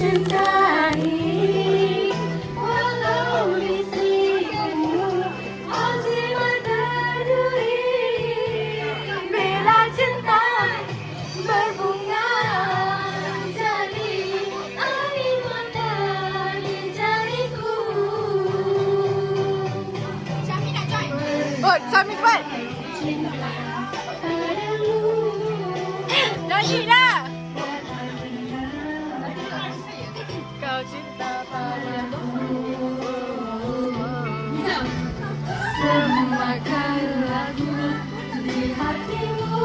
Cintai walau di sisimu masih berduri bila cinta berbunga jadi air mata di jariku. Oh, Sami cepat. Nyanyi dah. Kau cinta padaku. Semakan lagu di hatimu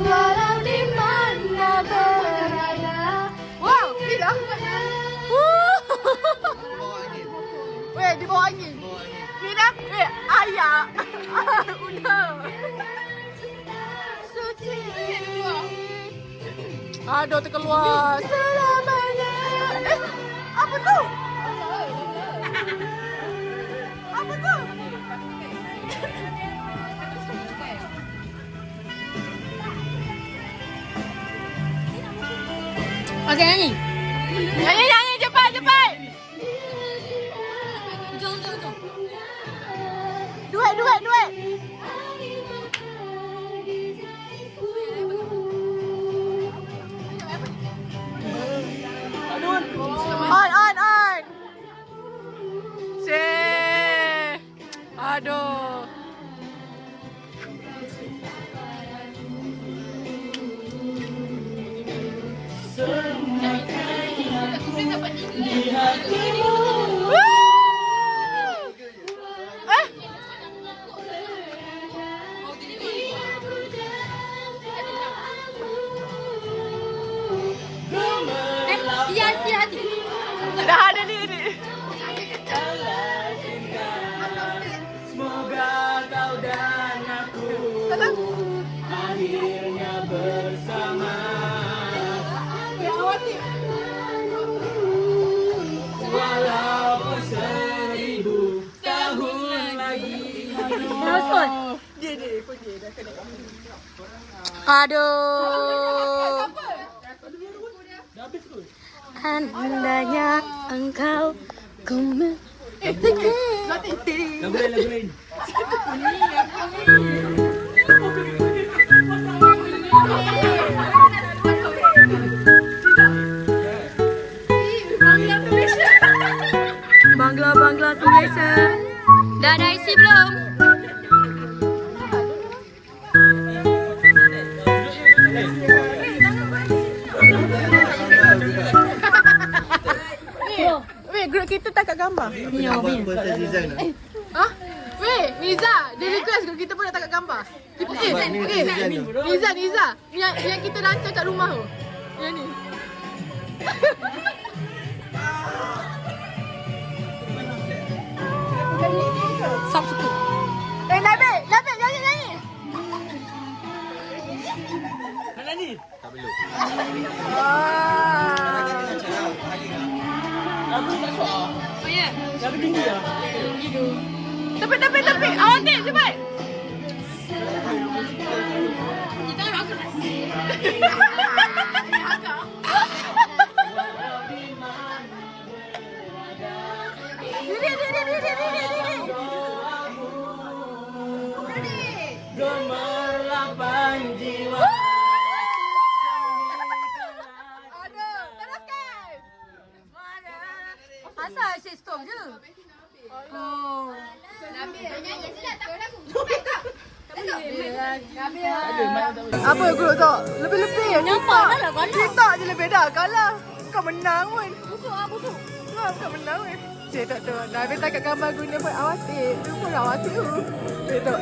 walau di mana berada. Wow, tidak. Weh, di bawah angin. Ni dah. Weh, ayah. Udah. Suci Aduh, terkeluar. selamanya. Apa tu? Apa tu? Okey, nyanyi. Nyanyi, cepat, cepat. Ujung. Duet. On. Cik. Aduh. Hiasi hati. Dah ada ni. Semoga kau dan aku akhirnya bersama. Walaupun 1000 tahun lagi. Aduh. Andainya engkau Lagu lain. Bangla tulisan. Dah ada isi belum? Weh, grup kita tak kat gambar. Ya, Hah? Weh, Niza, dia request grup kita pun nak tak kat gambar. Niza. Yang kita rancang kat rumah tu. Yang ni. Subscribe. Nabil, nyanyi. Nak nyanyi? Tak perlu. Lagu tak suara. Oh ya. Lagu tinggi lah. Tepi. Awak cepat. Kita rock keras. Gemerlapan jiwa. Aduh, teruskan. Asal asyik stop je. Oh. Apa grup tu? Lebih-lebih yang Nampak dah lah, kalah. Kita je lebih dah kalah. Kau menang pun. Busuk. Kau menang pun. Cik tu. Nabil tak kat gambar guna pun awatik. Tu pun awatik tu. Cik tu.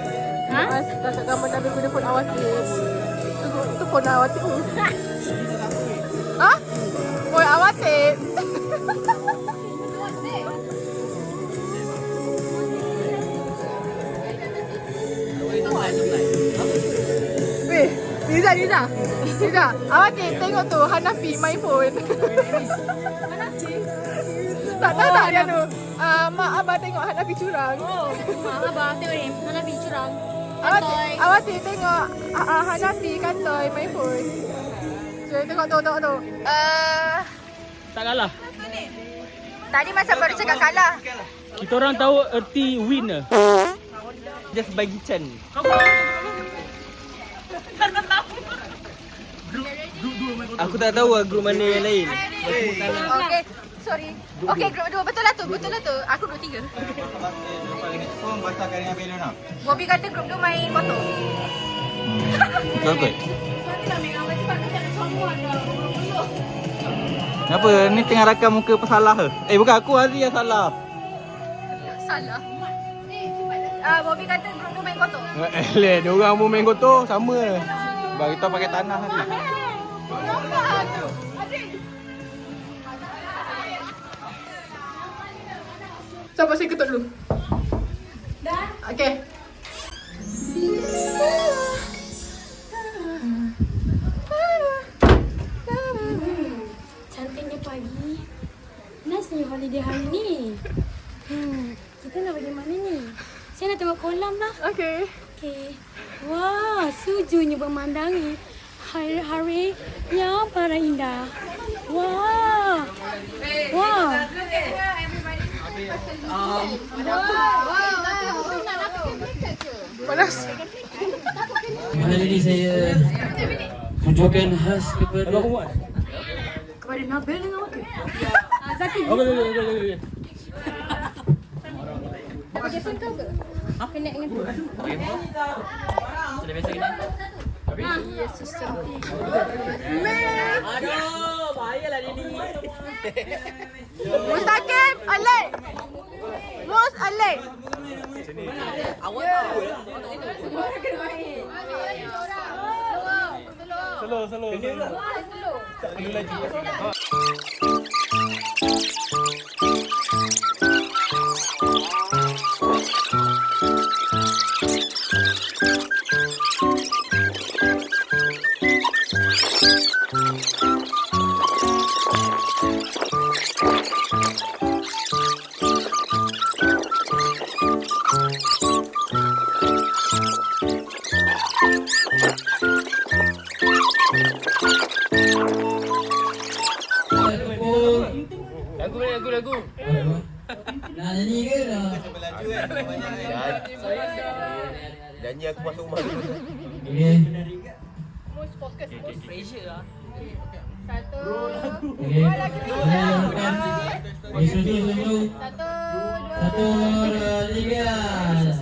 Ha? Tak kat gambar Nabil guna pun awatik. Tu pun awatik tu. Ha? Pun awatik. Weh, Niza. Awak tengok tu Hanafi main phone. Tak dia tu. Mak abah tengok Hanafi curang. Oh, abang tengok ni. Mana pergi curang. Awak tengok Hanafi kantoi main phone. Saya tengok tu. Tak kalah. Tadi masa baru cakap kalah. Kita orang tahu erti winner. Just bagi Chan. Aku tak tahu grup mana yang lain. Okay, sorry. Okay, grup 2. Betul lah tu. Aku grup 3. Bobby kata grup 2 main foto. Betul kot. Kenapa? Ni tengah rakam muka pesalah ke? Bukan aku Hazi yang salah. Salah. Bobby kata grup 2 main foto. Dia orang pun main kotor sama. Bang kita pakai tanah Hazi. Siapa saya ketuk dulu? Dah. Okay. Cantiknya pagi. Nice ni holiday hari ni. Kita nak pergi mana ni? Saya nak tengok kolam lah. Okay. Okay. Wah, sujunya memandangi hari-hari yang paling indah. Wah. Wah. Panas. Hari ini saya tunjukkan khas kepada Kepada Nabil dengan Wakil. Zaki. Okay. Nak pergi phone kau ke? Kena dengan tu. Sudah biasa gini. Yes, sister. Aduh, bahayalah dia ni. Mustaqim, alert. Mus, alert. Slow. Lagu. nak nyanyi ke nak? Janji aku masuk rumah dulu. Okey. Mus fokus. Pressure lah. Satu. Okey. Susu. Satu, dua. 1, 2, 3.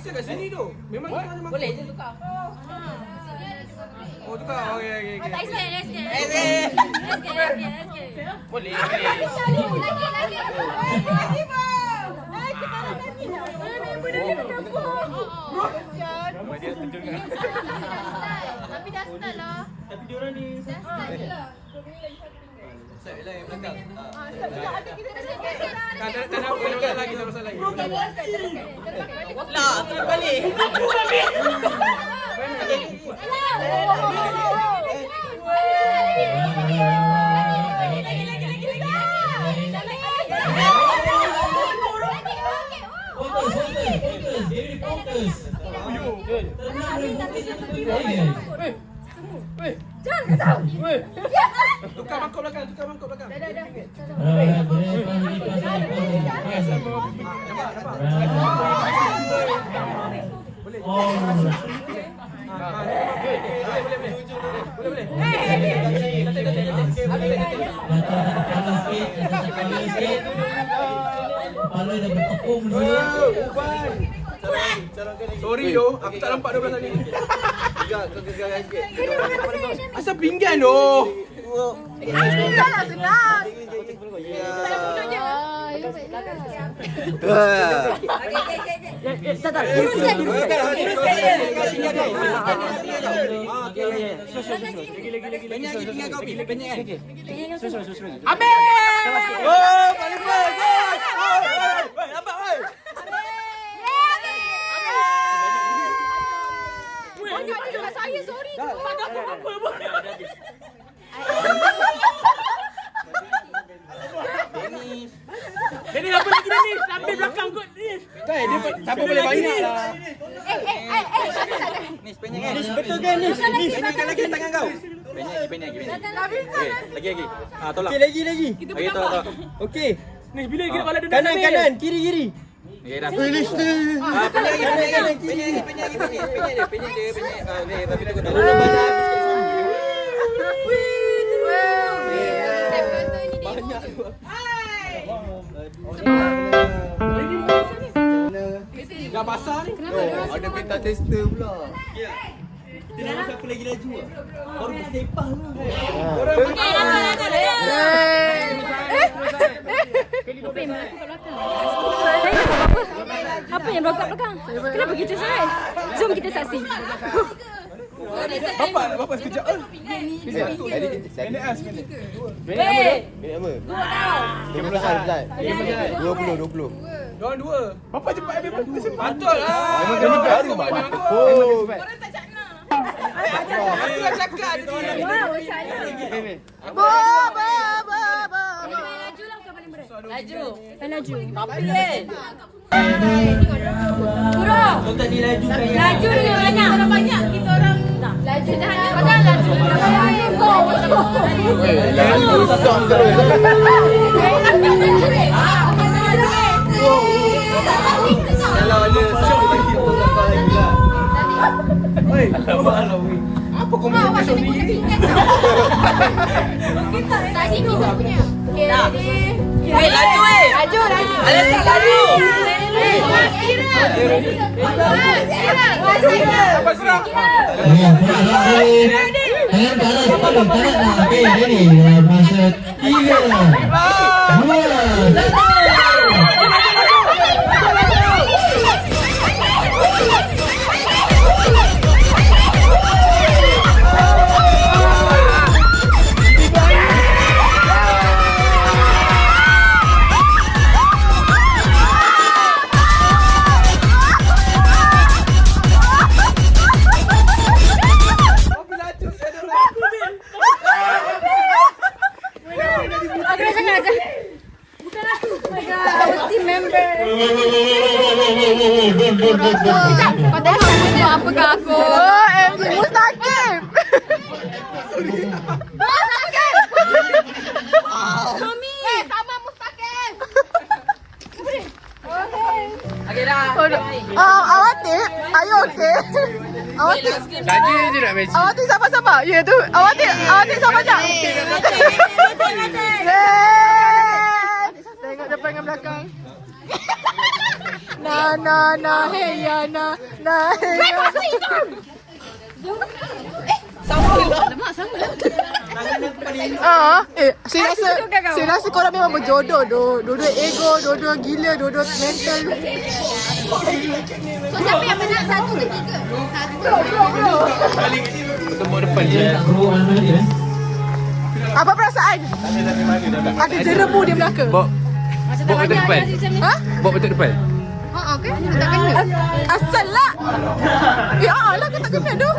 Bisa kat sini tu. Memang kita ada boleh je tukar. Oh tukar. Okey. Let's get. Boleh. Tapi dah start lah. Tapi dia orang ni Dah start je lah. Saya lah yang belakang. Sekejap, nanti kita dah start. tak nak lagi tak pasal lagi. Lah, balik. Fokus. Jangan kacau. Tukar mangkuk belakang. Kepala dah bertepung dulu. Sorry doh, aku tak nampak 12 tadi. Asal pinggan doh. Dah lah, senang. Dennis apa lagi Dennis? Sambil belakang kot Dennis. Kan dia siapa boleh banyak lah. Dennis betul kan Dennis? Penyekkan lagi tangan kau. Penyek. Lagi. Tolak. Lagi. Lagi tolak. Okey. Dennis bila kira kepala duduk Kanan, kiri. Okey dah. Finish ni. Penyek dia. Tapi aku tak boleh banyak habis kat sini. Dah basah ni. Ada peta tester pula. Kita nak siapa lagi laju ah. Baru bersepah tu. Apa yang berlaku kat belakang? Saya tak tahu apa. Apa yang berlaku kat belakang? Kenapa kita sangat? Jom kita saksi. Bapak sekejap. Minit apa? 20 saat. 20. Diorang dua. Bapak cepat habis betul. Betul lah. Memang baru banyak. Oh. Aku dah cakap dia orang. Wow, China. Laju lah kau paling berat. Laju. Tapi kan. Guru. Kau tadi laju kan. Laju dengan banyak. Kita orang laju dah hanya padahal laju. Kalau ada show lagi tu tak lagi lah. Oi, apa kau main show ni? Tadi kita punya. Okey, ready. Laju. Alexis laju. Apa serang? Masa 3. Team member. Kau tengok muka apa kat aku? Oh, MG Mustaqim. Mustaqim. Mami. Sama Mustaqim. Okey dah. Awatik, are you okay? Awatik. Saja je nak match. Awatik sabar. Ya tu. Awatik sabar jap. Tengok depan dengan belakang. Na hey ya na hey ya. Saya rasa korang memang berjodoh. Dua-dua ego, dua-dua gila, dua-dua mental. So siapa yang menang 1 ke 3? Bertemu depan je. Apa perasaan? Ada jerebu di belakang. Bawa betul depan. Ha? Bawa betul depan. Okay. Tak kena. Asal lah. Ya Allah, kau tak kena tu.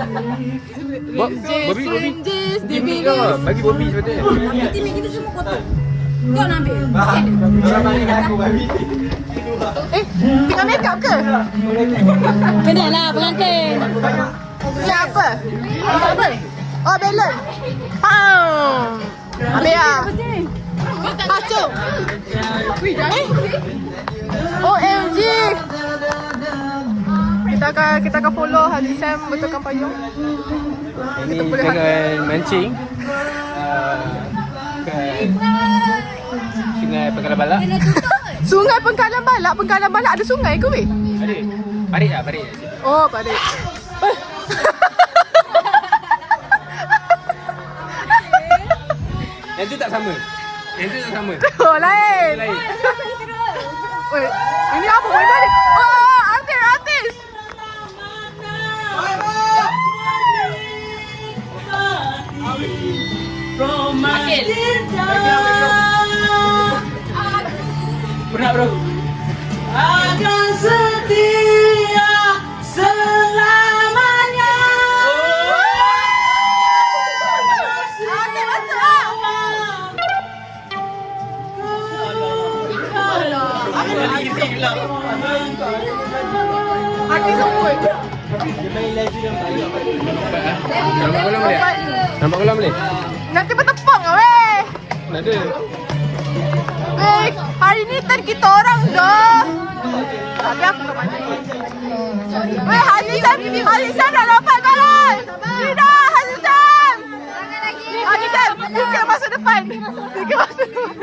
Bobby. Jis, Gimik kau. Bagi Bobby sepatutnya. Tapi tim kita semua kotor. Kau nak ambil? Tengah make up ke? Kena lah pengantin. Siapa? Apa? Oh, balon. Ambil lah. Masuk. OMG. Kita akan follow Haji Sam betulkan payung. Ini dengan mancing ke Sungai Pengkalan Balak. Sungai Pengkalan Balak. Pengkalan Balak ada sungai ke weh? Ada. Parit. Oh, parit. Yang tu tak sama. Oh, lain. Berat bro. Akan setia selamanya. Okey, masuk. Lagi easy pula. Hati semput. Nampak kolam boleh? Nampak kolam boleh? Nanti bertepung weh. Tak ada. Weh, hari ni turn kita orang dah. Tapi aku tak mandi. Weh, Halisan dah dapat balon. Tidak, Halisan. Halisan, sikit masuk depan. Sikit masuk depan.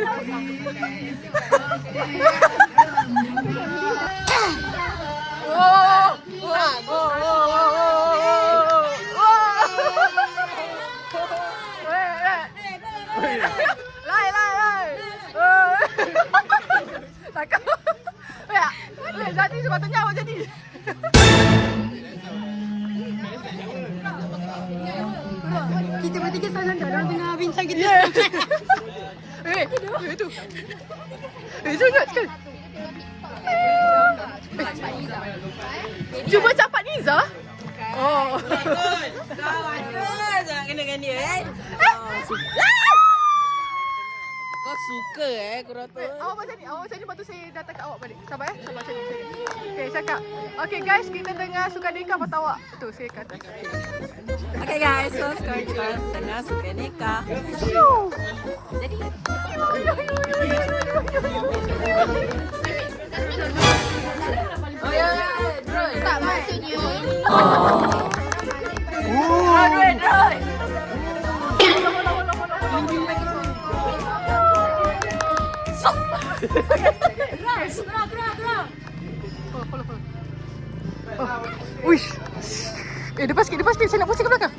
Oh, Lai. Takut. Weh, Zati sepatutnya awak jadi. Kita bertiga salah dah. Orang tengah bincang kita. Tu. Jangan sekali. Cuba capat Niza. Oh. Jangan kena dia Kau suka kurang tu. Awak macam ni lepas tu saya datang kat awak balik. Sabar sabar saya. Okay, cakap. Okay guys, kita tengah suka nikah patut awak. Tu saya kat atas. Okay guys, so sekarang kita tengah suka nikah. Jadi Tak maksudnya. Droid. Gerak. Wish. Depan sikit. Saya nak pusing ke belakang.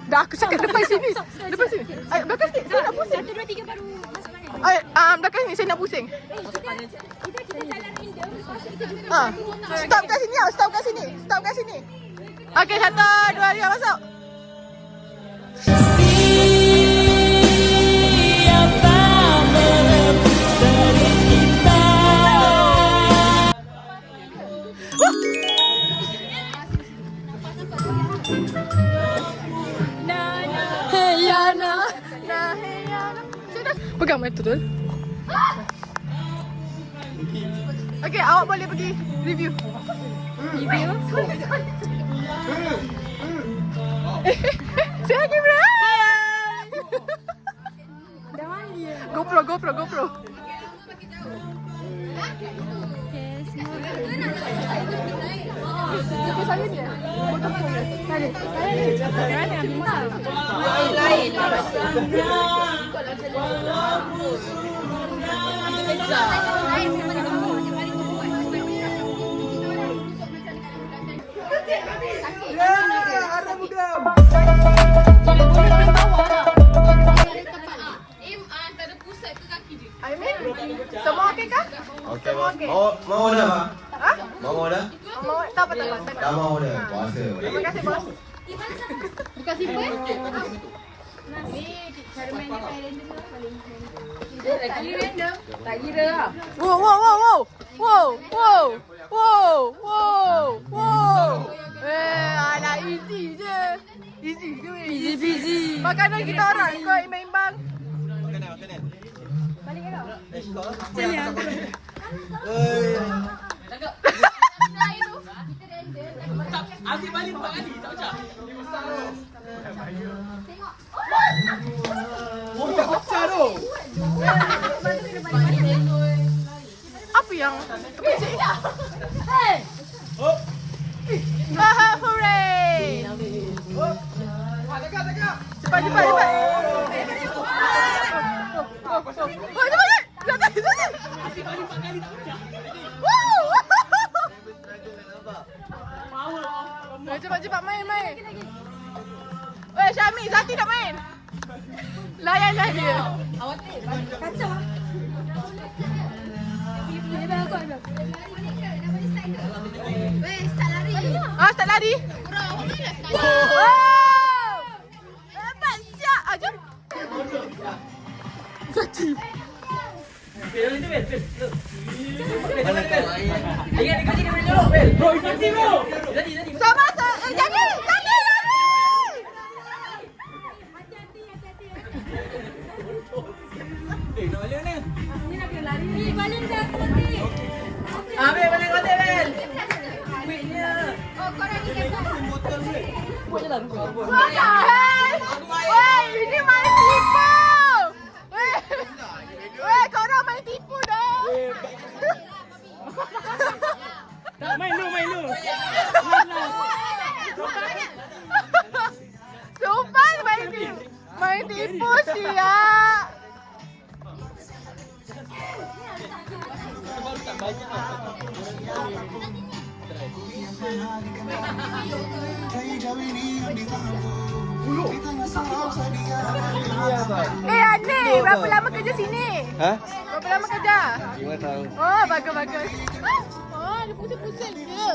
Dah aku cakap depan sini. Depan sini. Ay, belakang sikit. Saya nak pusing. 1, 2, 3 baru masuk mana? Ay, belakang sini saya nak pusing. Kita jalan random. Lepas tu kita jumpa. Stop kat sini. Okey, 1, 2, 3 masuk. Pegang mic betul. Okey, awak boleh pergi review. Saya kamera. Dah mandi. GoPro. Okey, saya ni. lain. Semua okey kah? Okey, mau dah. Ha? Mau dah? Mau tak apa. Tak mau dah. Puasa. Terima kasih bos. Bukan simpan. Lagi random. Tak kira lah. Wow. Anak easy je. Easy peasy. Makanan kita orang kau imbang-imbang. Makanan. Balik ke kau? Sini ah. Asyik balik 4 kali tak pecah. Apa yang Hey! Hooray! Cepat. Cepat main. Weh, Syami, Zati nak main. Layanlah dia. Kacau. Start lari. Wow! Hebat siap. Jom. Zati. Mana kau? Ingat dikasih dia dulu, Bel. Bro, infanti bro. Jadi. Sama jadi. Nak balik mana? Ni balik dah nanti. Ambil balik kotak, Bel. What the hell? Weh, ini main tipu. Weh, korang main tipu dah. Tak main lu. Sumpah main tipu siap. Ani, berapa lama kerja sini? Ha? Berapa lama kerja? 5 tahun. Oh, bagus. Oh, dia pusing-pusing je.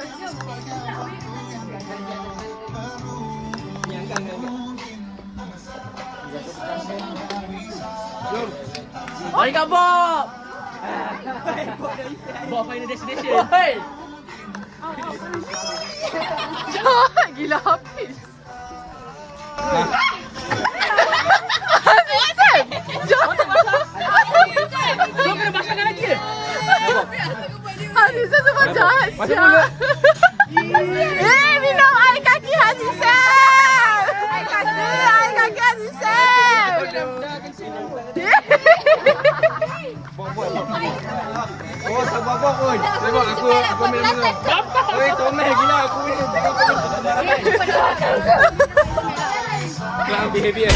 Mari kau Bob. Bob final destination. Hey. Gila habis. Kau kena basahkan lagi. Hazizah semua jahat. Masuk mulut. Minum air kaki Hazizah. Air kaki Hazizah. Oh, tak apa pun. Tengok aku ambil dulu. Oi, comel gila aku ni. Clown behavior.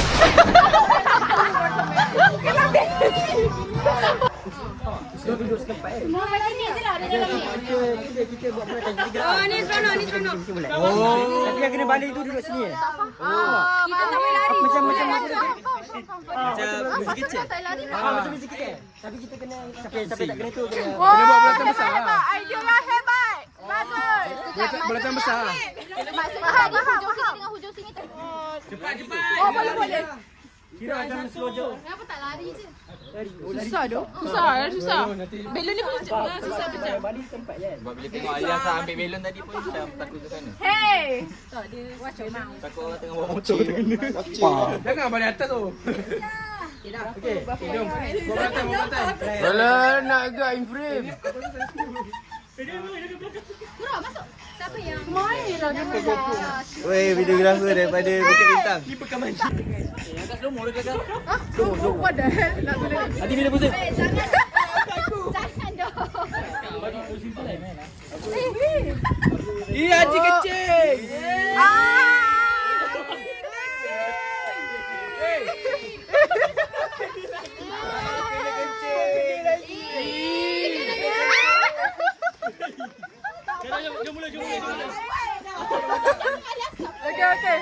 Mama sini je lah, ada dalam ni. Kita buat mereka tiga. Oh, ni seronok. Oh, tapi yang kena balik tu duduk sini. Kita tak boleh lari. Macam muzik kecil. Macam muzik kecil. Tapi kita kena siapa tak kena tu kena buat bulatan besar. Idea yang hebat. Bagus. bulatan besar. Faham. Hujung sini tu. Cepat. Oh, boleh. Kira macam slow je. Kenapa tak lari je? Susah tu. Susah. Belon ni pun susah pecah. Balik tempat kan. Sebab bila tengok Ayah tak ambil belon tadi pun macam takut ke sana. Hey. Takut orang tengah bawa motor tu. Jangan balik atas tu. Okey, jom. Buat bulatan. Kalau nak agak in frame. Kurang masuk. Siapa yang Main lah dia. Weh, videographer daripada Bukit Bintang. What the hell? Nak guna. Nanti bila pusing. jangan dong. Haji kecil. Jom mula. Okey.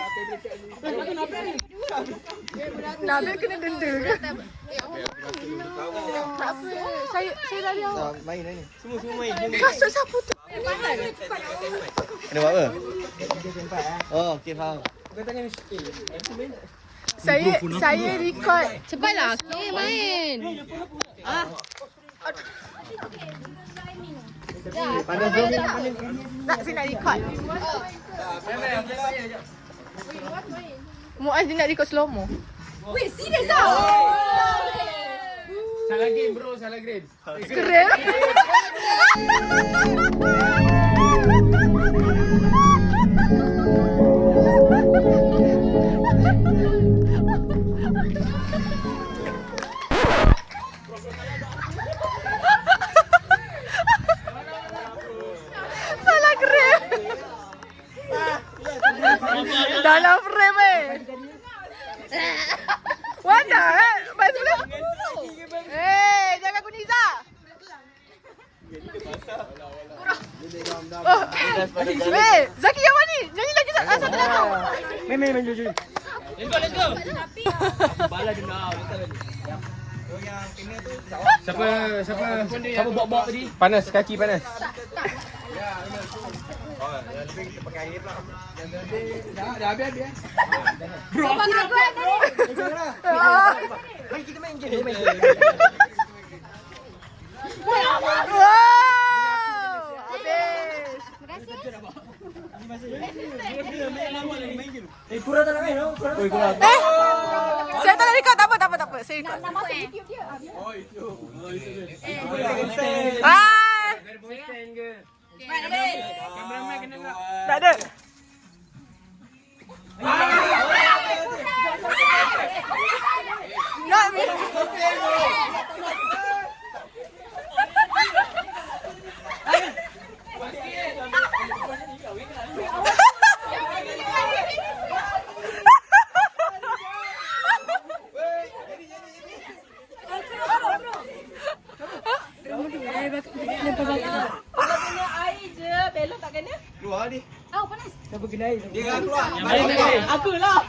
Nabil kena denda ke? Tak apa. Saya lari awak. Main ni. Semua main. Kasut siapa tu? Kena buat apa? Oh, okey faham. Saya record. Cepatlah. Okay, main. Panas jom. Saya nak record. Muaz dia nak record slow mo. Weh, serius tau. Salah game bro, salah game. Keren. Salah keren. Dalam frame What the heck? Maksudnya? Jangan Kuniza. Zaki yang mana ni? Nyanyi lagi satu lagu. Main jujur. Let's go. Bala je now. Siapa bawa tadi? Panas, kaki panas. Dah habis. Bro, aku dah Mari kita main game. Weh, kurang tak nak main, no? Kurang. Saya tak nak record. Tak apa. Saya record. Ah! Tak ada. Nak ni. Keluar ni. Oh, panas. Siapa kena air? Dia kan keluar. Aku lah.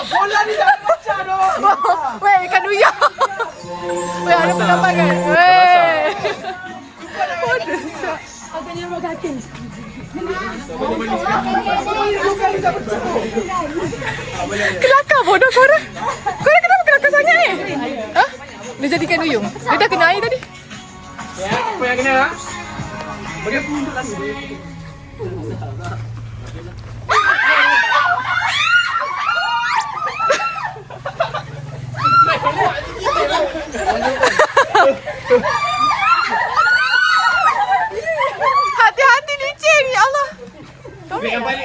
Bola ni dah pecah dong. Weh, ikan uyah. Weh, ada penampakan. Weh. Aku ni mau kaki. Kelakar bodoh korang. Korang kenapa kelakar sangat ni? Ha? Dia jadikan duyung. Dia dah kena air tadi. Ya, apa yang kena? Bagi aku untuk lagi. Hati-hati licin, ya Allah.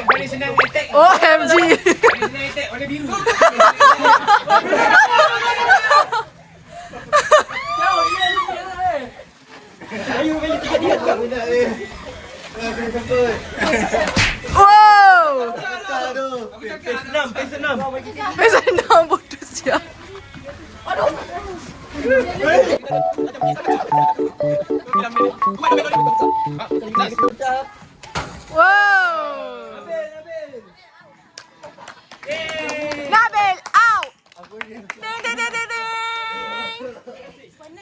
Balik senang attack. OMG. Balik senang attack warna biru. Ayo balik tiga dia. Tak boleh eh. Kena sampai. Wow. Aduh. Senam. Senang bodoh siap. Wow. Nabil out. Ding ding ding ding ding.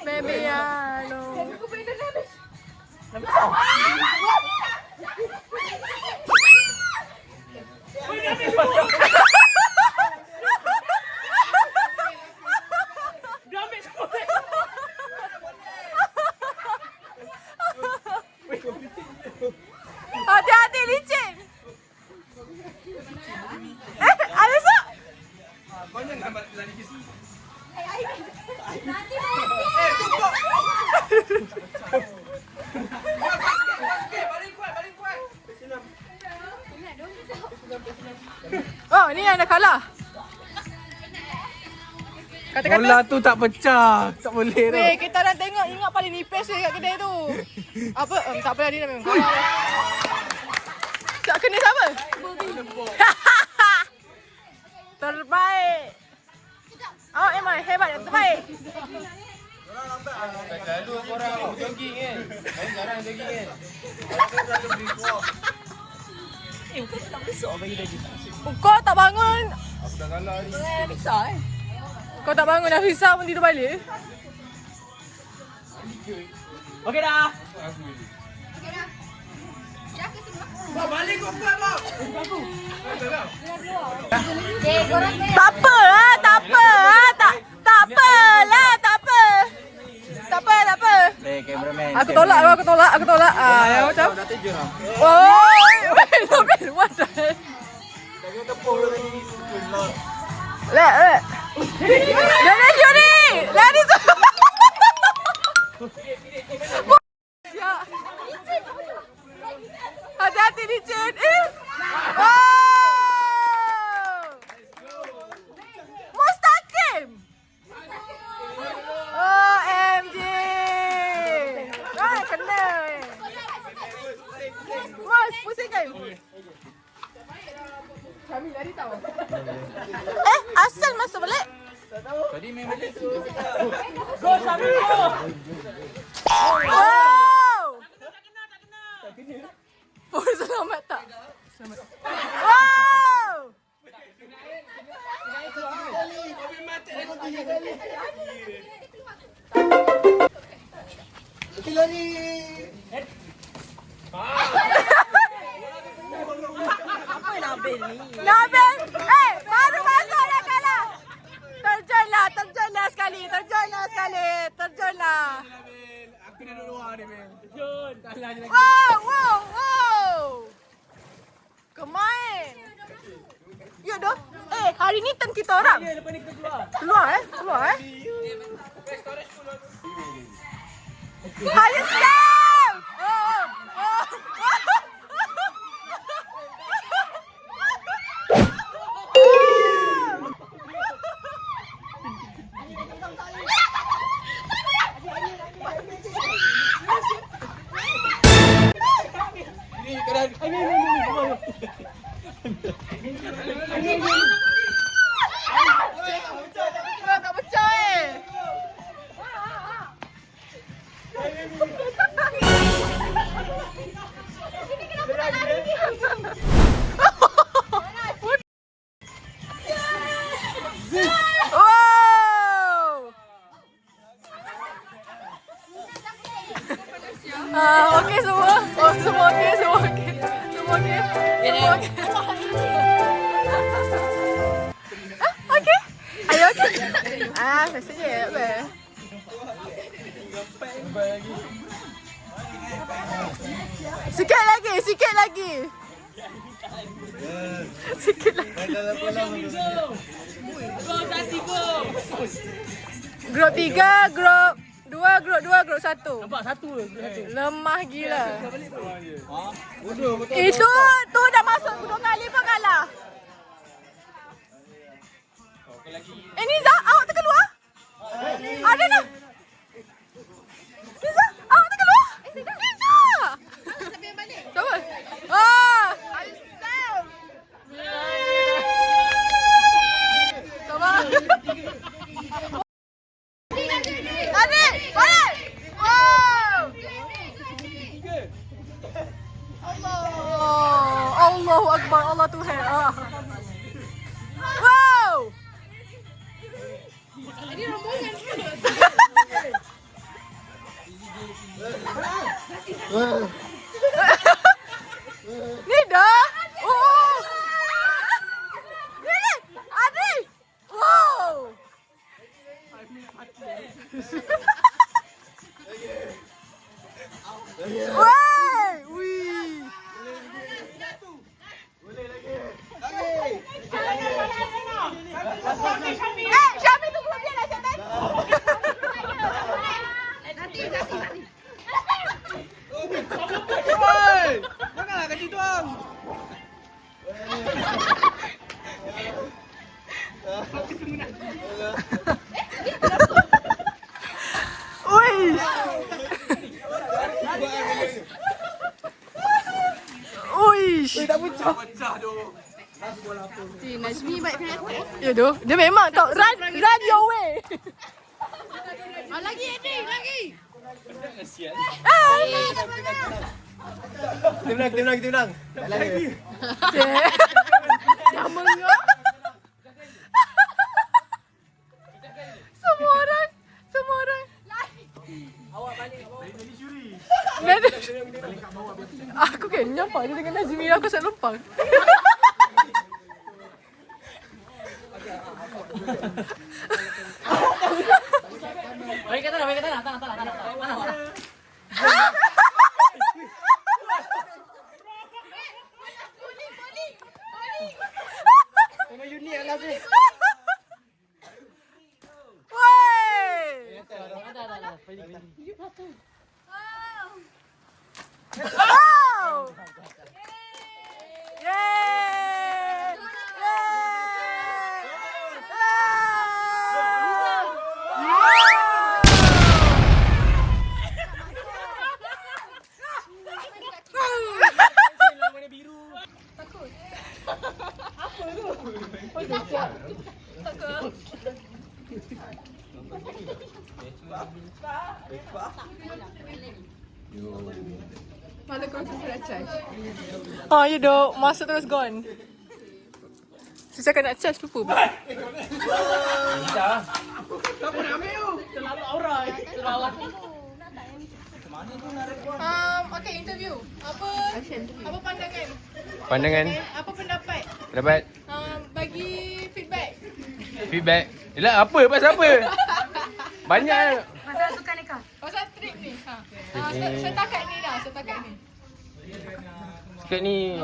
Baby ano. Hati-hati licin. Alisa. Banyak nak lari ke sini. Oh, ni yang dah kalah. Kata-kata Bola tu tak pecah. Tak boleh tu. weh, kita orang tengok ingat paling nipis weh kat kedai tu. Apa? Tak apa dia dah memang kalah. Tak kena siapa? Terbaik. Oh, emang hebat, terbaik. Lalu korang jogging kan. Saya jarang jogging kan. Kau tak bangun. Aku dah kalah ni. Kau tak bangun Nafisa pun tidur balik. Okey dah. Balik kau buat kau. Tak apa lah, tak apa lah. Tak apalah, tak apa. Tak apa. Cameraman. Aku tolak. Ah, yang macam. Dah terjun lah. Oi, Nabil, what the hell? Lek. Dari juri. Dari tu. Ya. Hati-hati licin. Oh. Mustaqim. OMG. Kena. Mas, pusingkan. Asal masuk balik? Tadi main balik tu. Wow! Wow! Nabil! Eh! Baru masuk dah kalah! Terjunlah sekali! Terjunlah! Aku dah duduk luar ni, Mel. Wow! Kemain! Ya dah. Hari ni turn kita orang. Lepas ni kita keluar. Keluar eh. Halis Sam! Ni kadang Tak pecah Okey semua. Semua okey. Okey. Ayo okey. Biasa je. Sikit lagi. Grup 3, grup 2, grup 1. Nampak satu je. Lemah gila. Itu tu dah masuk 2 kali pun kalah. Niza, awak terkeluar? Ada dah. Niza, awak terkeluar? Niza. Siapa? Alisam. Sabar. Adik, balik. Wow. Allahu Akbar, Allah Tuhan. Wow. Ini rombongan. Ni dah. Oh. Ni. Adik. Wow. Wih. Syami tu belum dia dah Syami. Nanti. Oi! Janganlah kat situ ang. Uish. Tak pecah tu. Najmi baik kereta. Ya doh, dia memang tak run your way. Lagi. Kita menang. Tak lagi. Dah mengap. Semua orang. Awak balik. Aku kenyang pak dia dengan Nazmi, aku tak lempang. Balik ke tanah. Tengok unik lah tu. Wow! Yay! Malah kau tu nak charge. Oh, you dok. Masuk terus gone. Susah kan nak charge lupa. Okay, interview. Apa pandangan? Pandangan, Apa pendapat? pendapat, Bagi feedback. feedback. Yelah, apa? Pasal apa? Banyak. Pasal suka nikah. Pasal trip ni. Setakat ni dah, setakat ni. Sekarang ni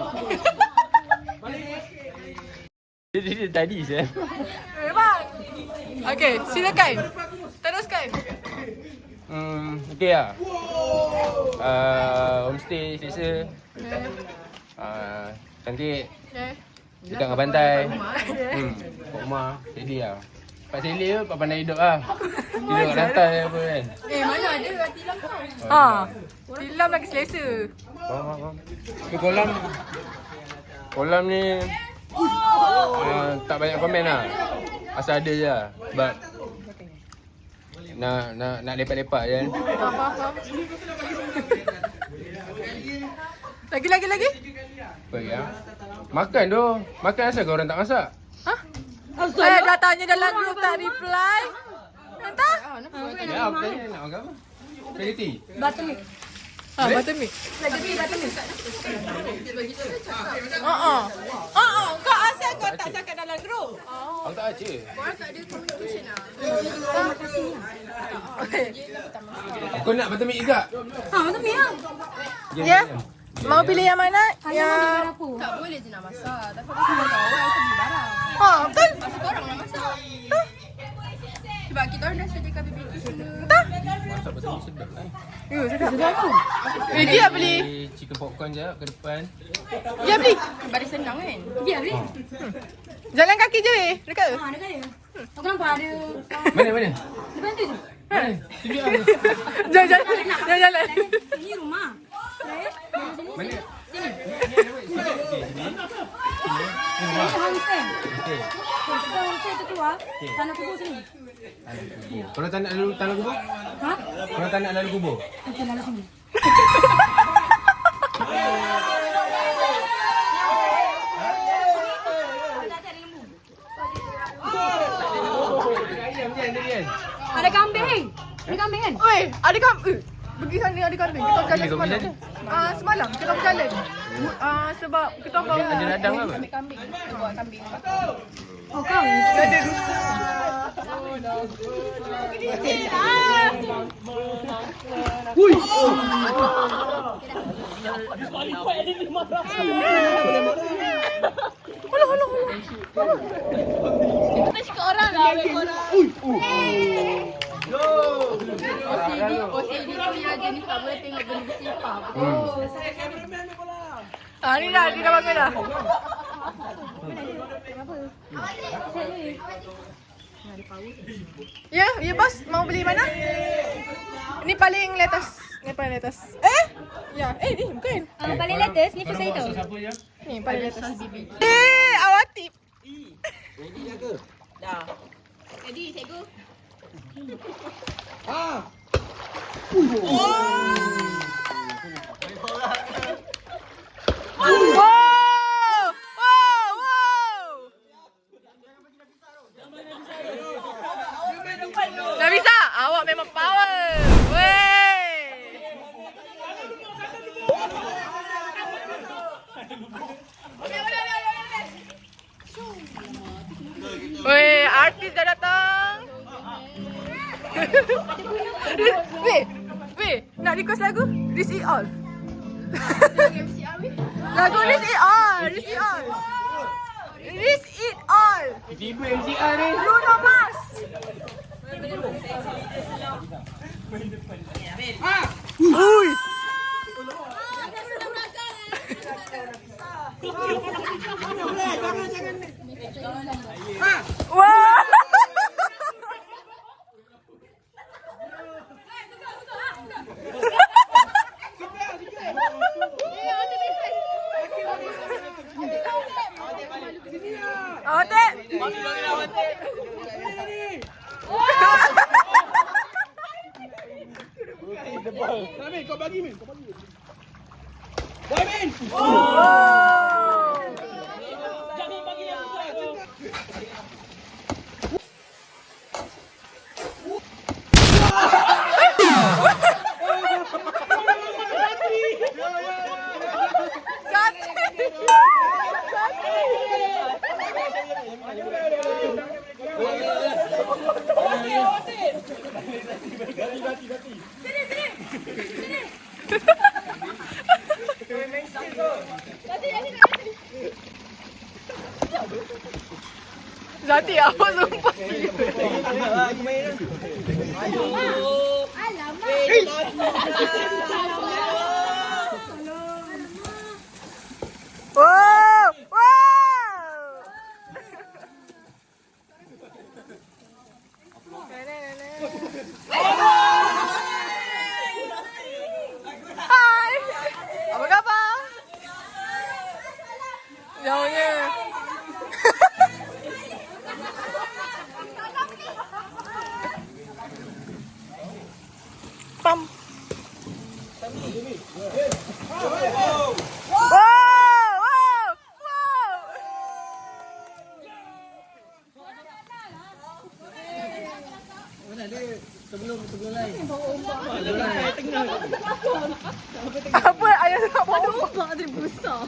dia tadi saya. Memang. Okay, silakan. Teruskan. Okay lah. Homestay selesa. Cantik. Okay. Dekat dengan pantai. Kat rumah. Steady lah. Pak Selly tu pak pandai hidup lah. Tidur kat lantai apa kan. Mana ada tilam kau? Tilam lagi selesa. Faham. Tapi kolam ni tak banyak komen lah. Asal ada je lah. Sebab nak lepak-lepak je kan. Faham. Lagi? Apa lagi lah? Makan tu. Makan asal kau orang tak masak? Dah tanya dalam group tak reply. Entah? Ya, aku tanya nak makan apa? Spaghetti? Buttermilk. Buttermilk. Buttermilk. Kau asal kau tak cakap dalam group? Aku tak baca. Kau nak buttermilk juga? Buttermilk lah. Ya. Mau pilih yang mana? Yang dapur. Tak boleh je nak masak. Tapi aku dah tahu orang aku beli barang. Betul. Pasal korang nak masak. Sebab kita orang dah sediakan BBQ semua. Masak buttermilk sedap lah. Sedap tu. Dia beli. Chicken popcorn je ke depan. Dia beli. Baris senang kan? Dia beli. Jalan kaki je weh. Dekat. Ada dia. Aku nampak ada. Mana? Depan tu je. Tunjuk lah. Jalan. Ini rumah. Mana? Sini. Okey, sini. Ini homestay. Okey. Kita homestay tu keluar. Tanah kubur sini. Korang tak nak lalu tanah kubur? Ha? Korang tak nak lalu kubur? Okey, lalu sini. Ada kambing. Ada kambing kan? Weh, ada kambing. Pergi sana ada kambing. Kita berjalan semalam. Semalam kita berjalan. Sebab kita bawa Ada ladang apa? Ambil kambing. Buat kambing. Oh, kau. ada Kita cakap orang lah. OCD tu yang jenis tak boleh tengok benda bersifat. Ni dah bangun dah. Ya bos, mau beli mana? Ini paling latest. Ya, ni bukan. Paling latest ni potato. Ni paling latest. Awak tip. Jadi, cikgu. Dah bisa? Awak memang power. Weh, artis dah datang. Weh, nak request lagu? This is all. Lagu This is all. This is all. Tiba MCR ni. Bruno Mars. Ui. Wah. Otek. Min, kau bagi Min. Dah Min. Jangan bagi yang besar tu. Zati apa sumpah. Wow! Wow! Hai. Apa khabar? Jauhnya. Pam. Wow! Wow! Wow! Apa ayah nak bawa ombak tadi besar.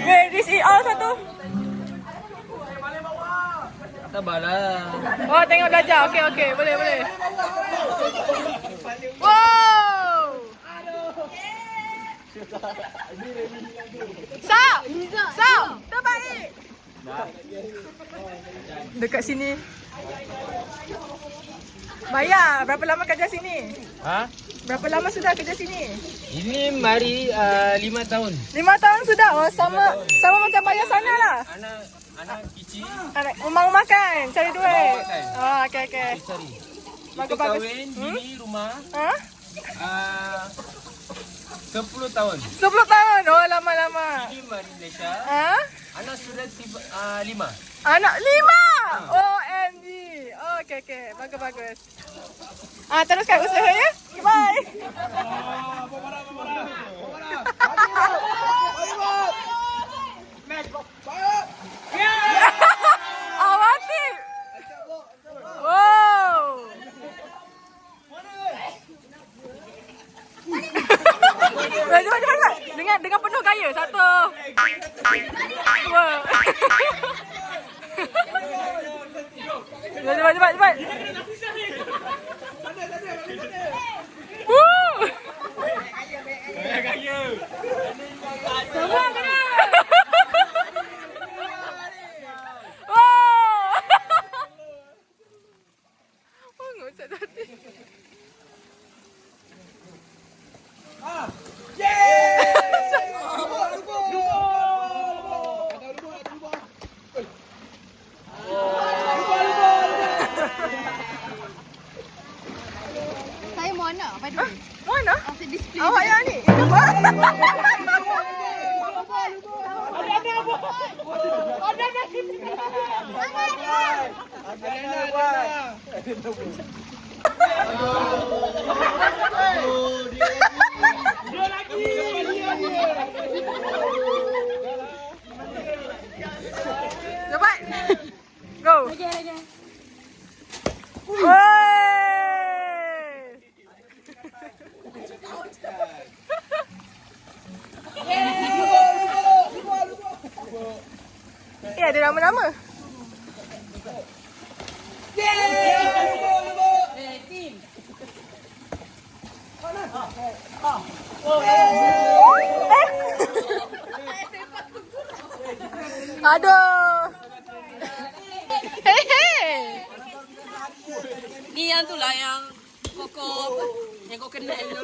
Wait, this is all satu. Sabarlah. Oh, tengok belajar. Okey, okey. Boleh, boleh. Wow! Sap! Sap! Terbaik! Dekat sini. Maya, berapa lama kerja sini? Ha? Berapa lama sudah kerja sini? Ini mari 5 tahun. 5 tahun sudah. Oh, sama macam Maya sana lah. Anak kecil Anak rumah kan, cari duit. makan. Oh, okey okey. cari. Bagus Kita bagus. kahwin bini rumah Ha? 10 tahun. 10 tahun. Oh, lama-lama. Ini mari Malaysia. Ha? Anak sudah 5. Anak 5. OMG. Oh, okey okey. Bagus bagus. Teruskan usaha ya. Bye. Awatif. Wow. Cepat. Dengan penuh gaya. 1. 2. Cepat. Woo! Semua kena. Wow. Oh, ngocak tadi. Saya Moana, by the way. Mana? Saya display. Awak yang ni. Cepat. Go. Lagi. Wey. Ada nama-nama. Aduh. Hey. Ni yang tu lah yang kau kenal tu.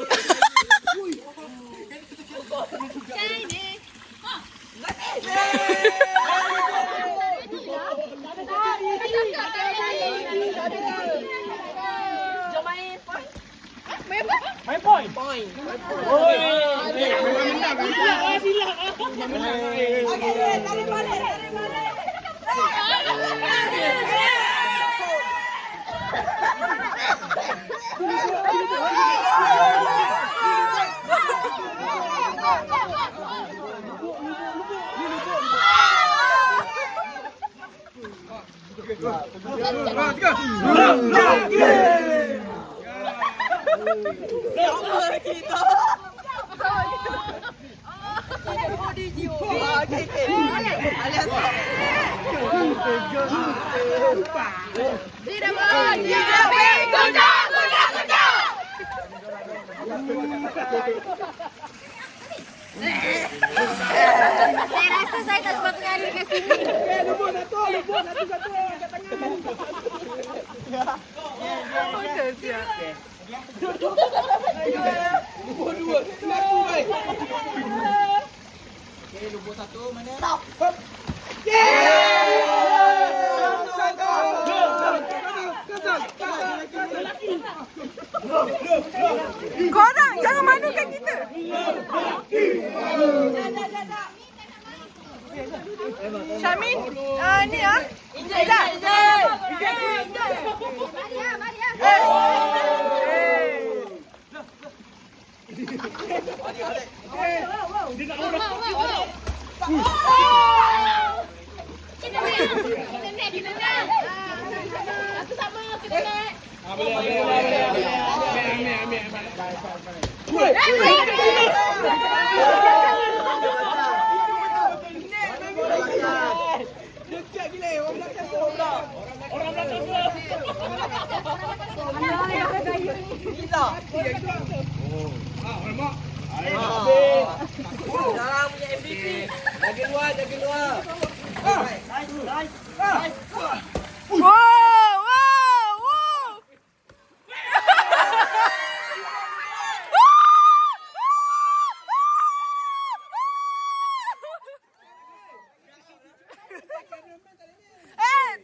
My point. Oi. Saya rasa saya tak sepatutnya ada kat sini. Korang jangan malukan kita. Syamin, ni ah. Ella.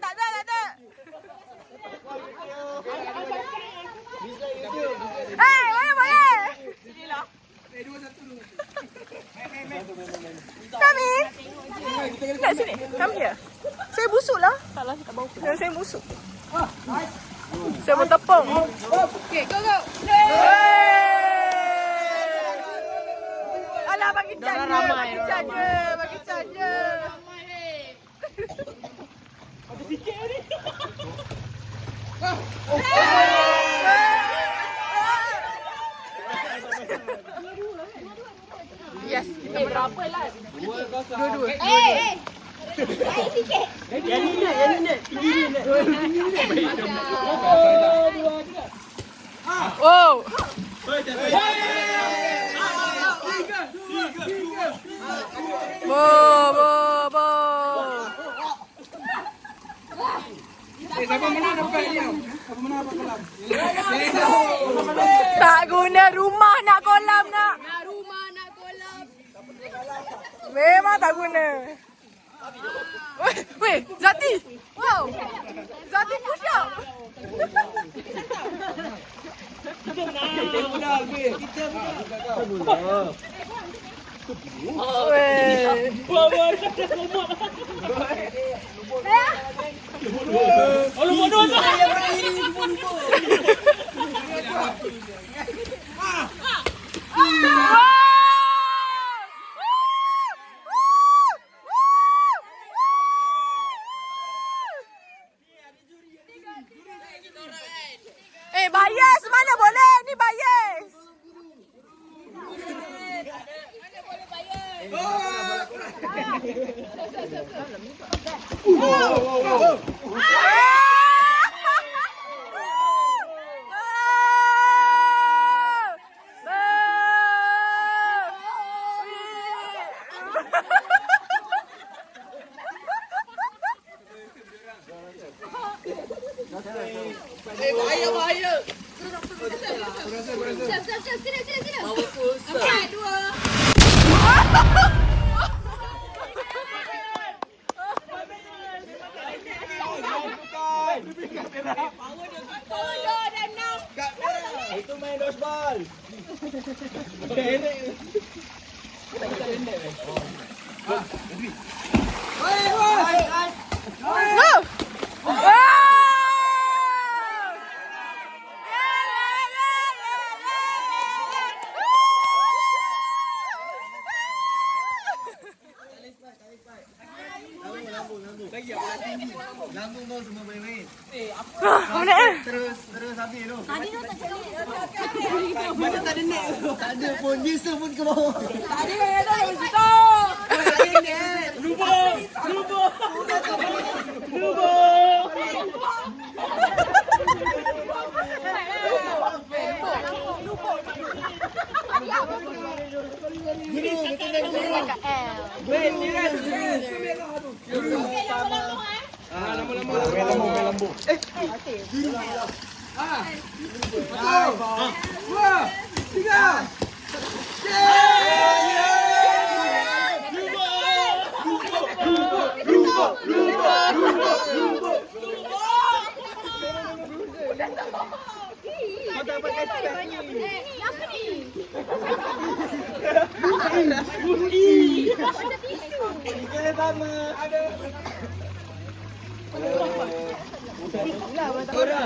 Tak ada. Boleh. Kami. Nak sini. Come here. Saya busuk lah. Salah, saya tak bau. Saya busuk. Saya bertepung. Okay, go. Alah, bagi cat je. Ada sikit ni. Yes. Berapa lah? 2-2. Sikit. Yang ni. Oh. Bo. Siapa menang dapat dia? Siapa menang dapat kolam? Tak guna rumah nak kolam nak. Memang tak guna. Weh, Zati. Wow. Zati push up. Kita menang. Kita menang. Weh. Buat. Oh, lu bodoh tu. Bias mana boleh? Ni bias. Bahaya. Siap. Sini. Okey, 2. Itu main dodgeball. Lambung kau semua main-main. Terus habis tu. Tadi tu tak jadi. Mana tak ada net tu? Tak ada pun. Bisa pun ke bawah. Tadi kan ada di situ. Lambung.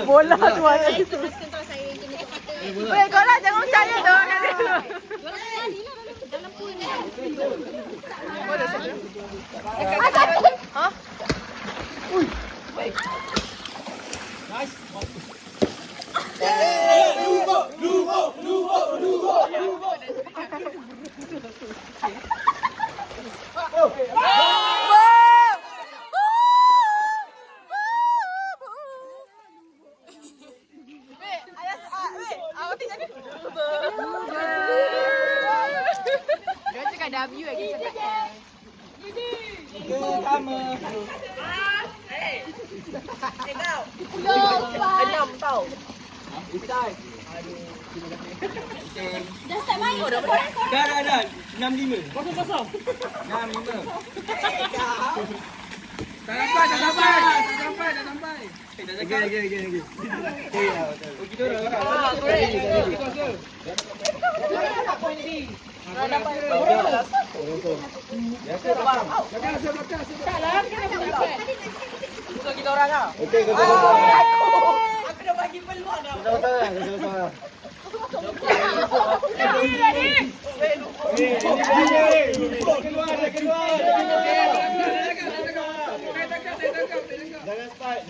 Bola tu ada situ. Weh, kau lah jangan percaya tu. Ha? Dia cakap W lagi cakap L. Enam tau. Dah start main. Dah. 65. Kosong. 65. Tak sampai. Lagi. Kita orang ah. Okey, kau Aku dah bagi peluang dah. sama-sama. Keluar. Jangan spike.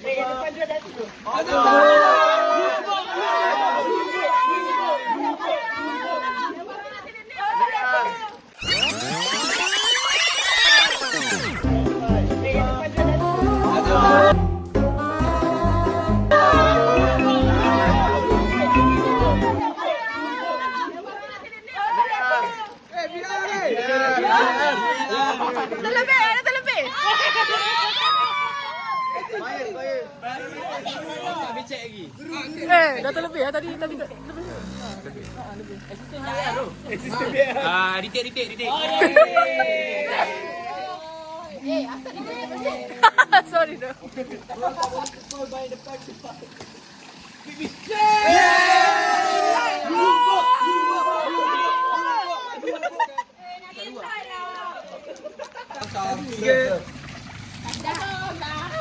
Depan dia dah tu. Terlebih. Baik. Tak becek lagi. Dah terlebih tadi. Retake. Sorry dah.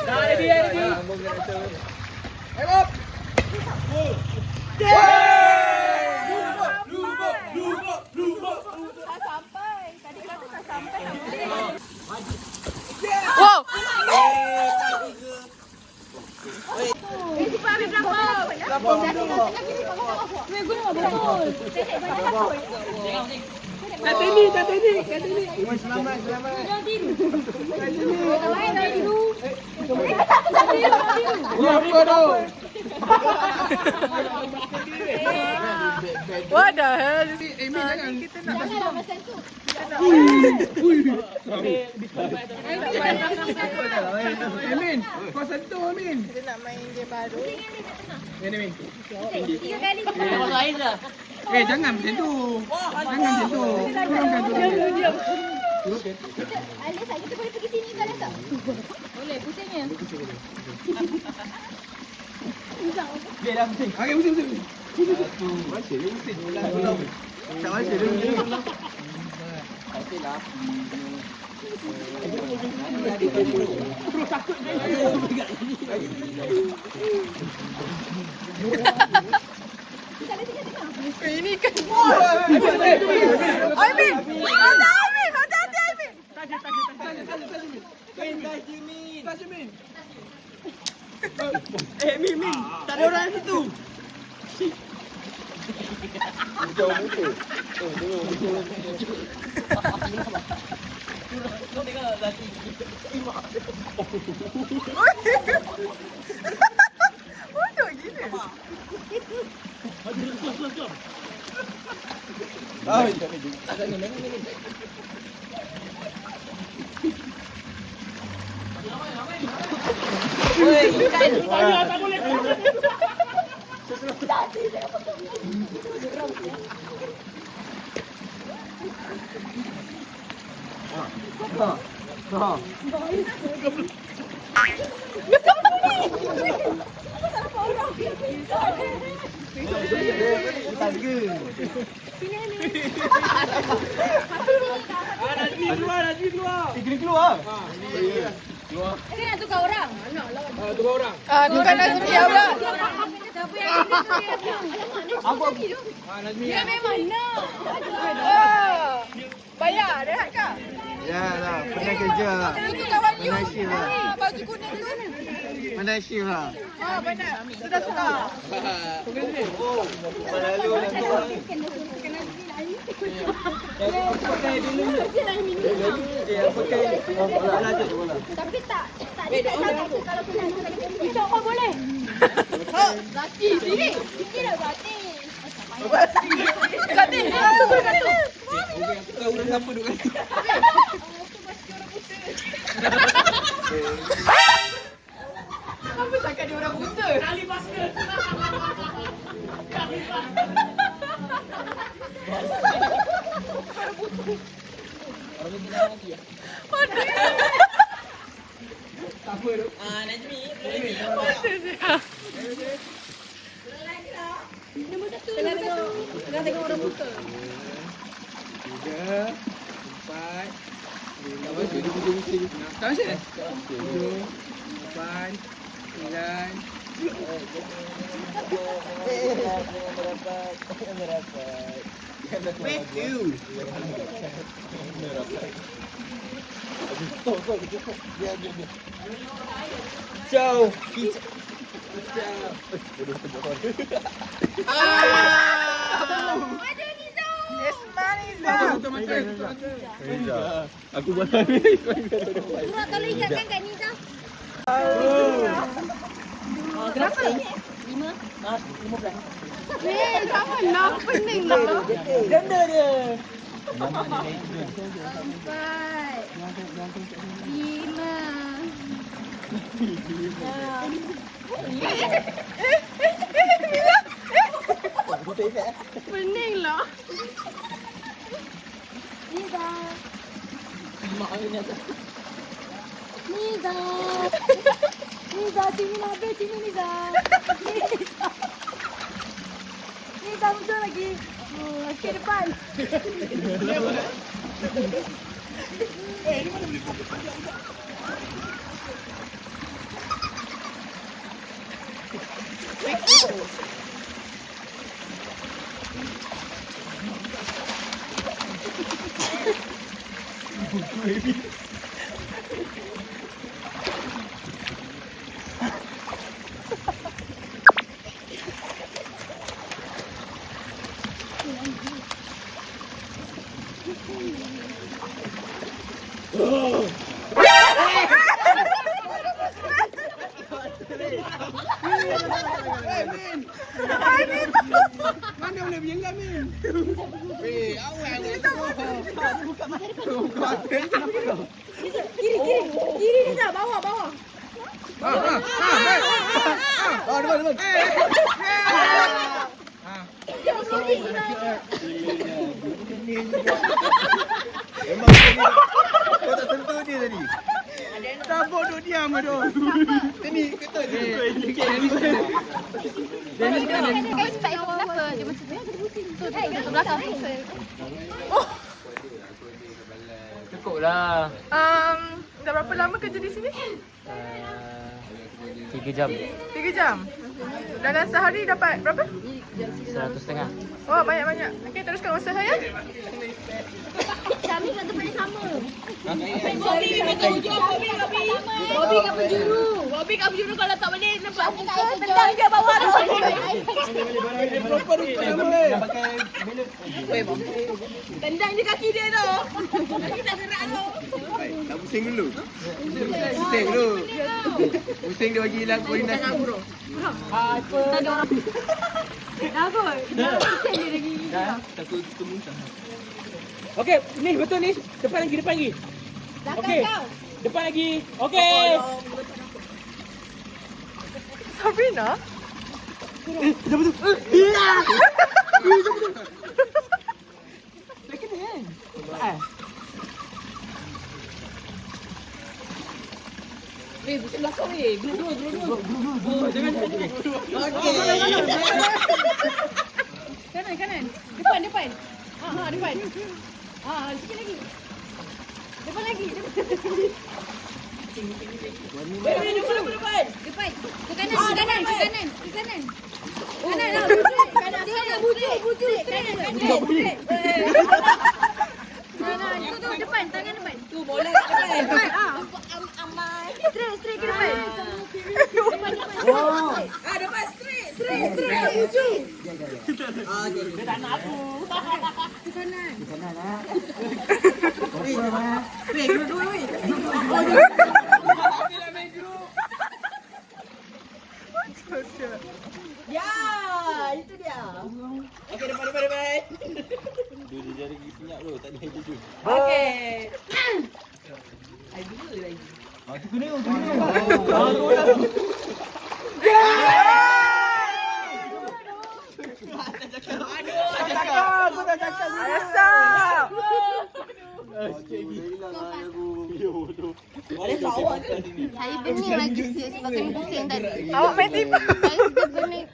Dah ready. Wow. Selamat. Dah tiru. What the hell? Amy jangan. Janganlah macam tu. Amin, kau sentuh Amin. Kita nak main game baru. Ini Amin. 3 kali. Jangan macam tu. Jangan macam tu. Turunkan. Alis, kita boleh pergi sini kan tak? Boleh, pusingnya. Biarlah pusing. Okey, pusing. Satu. Masih dia pusing. Tak masih dia. Okeylah. Ini kan bol. Aimin. Hati-hati Aimin. Min. Tak ada orang situ. Jauh muka. Bodoh gila. Nazmi keluar. Kena keluar. Kita nak tukar orang. Dua orang. Bukan Nazmi pula. Siapa yang Apa? Nazmi. dia memang nak. Bayar rehat kah? Ya lah, pernah kerja lah. Itu kawan you. Pernah shift lah. Baju kuning tu. Pernah shift lah. Benar. Sudah suka. Lalu nanti orang Tapi tak dekat sangat kalau kena besok kau boleh. Zati, sini. Sini dah Zati. Zati, satu. Kau orang siapa duk kata? Apa cakap dia orang buta? Kali basket. Tengah tengok orang buta. 3, 4, 5, 6. Tak masih dah? 7, 8, 9. Wait, you. Ciao. Tutup mata. Aku buat habis. Murah kalau ikatkan kat Niza. Janganlah pening lah. Ganda dia. 5. Pening lah. Niza. Niza. Niza, sini nak habis sini Niza. Niza muncul lagi. Ke depan. mana punya gamin? Weh, awal. Kiri Nisa, bawah. Depan. Memang kau tak sentuh dia tadi. Tabuk duk diam tu. Sini, kata dia. Kenapa dia macam tu? Tu belakang. Cukup lah. Dah berapa lama kerja di sini? 3 jam. 3 jam. Dalam sehari dapat berapa? 100.5. Oh, banyak-banyak. Okey, teruskan usaha ya. Kami kat tempat yang sama. Bobby kat penjuru. Bobby kat penjuru kalau tak boleh nampak muka tendang dia bawah tu. Tendang je kaki dia tu. Kaki tak gerak tu. Tak pusing dulu. Pusing dia bagi hilang koordinasi. Dah kot. Dah pusing dia lagi. Takut kemuntah. Okey, ni betul ni. Depan lagi. Okey. Depan lagi. Okey. Sabrina? Weh, pusing belakang weh. Dua. Jangan. Kanan. Depan. Depan. Sikit lagi. Depan lagi. Depan. Ke kanan. Kanan lah. Bujuk. Kanan. Tu depan. Tangan depan. Tu bola depan. Straight ke depan. Depan. Depan straight. Bujuk. Dia tak nak aku. Ke kanan. Weh, dua weh. Ya, itu dia. Okey, depan. Dia jari gigi senyap tu, tak ada duduk. Okey. Tu kena. Ayasap. Saya bening lagi sebab kami pusing tadi. Awak main tipu. Saya sudah bening.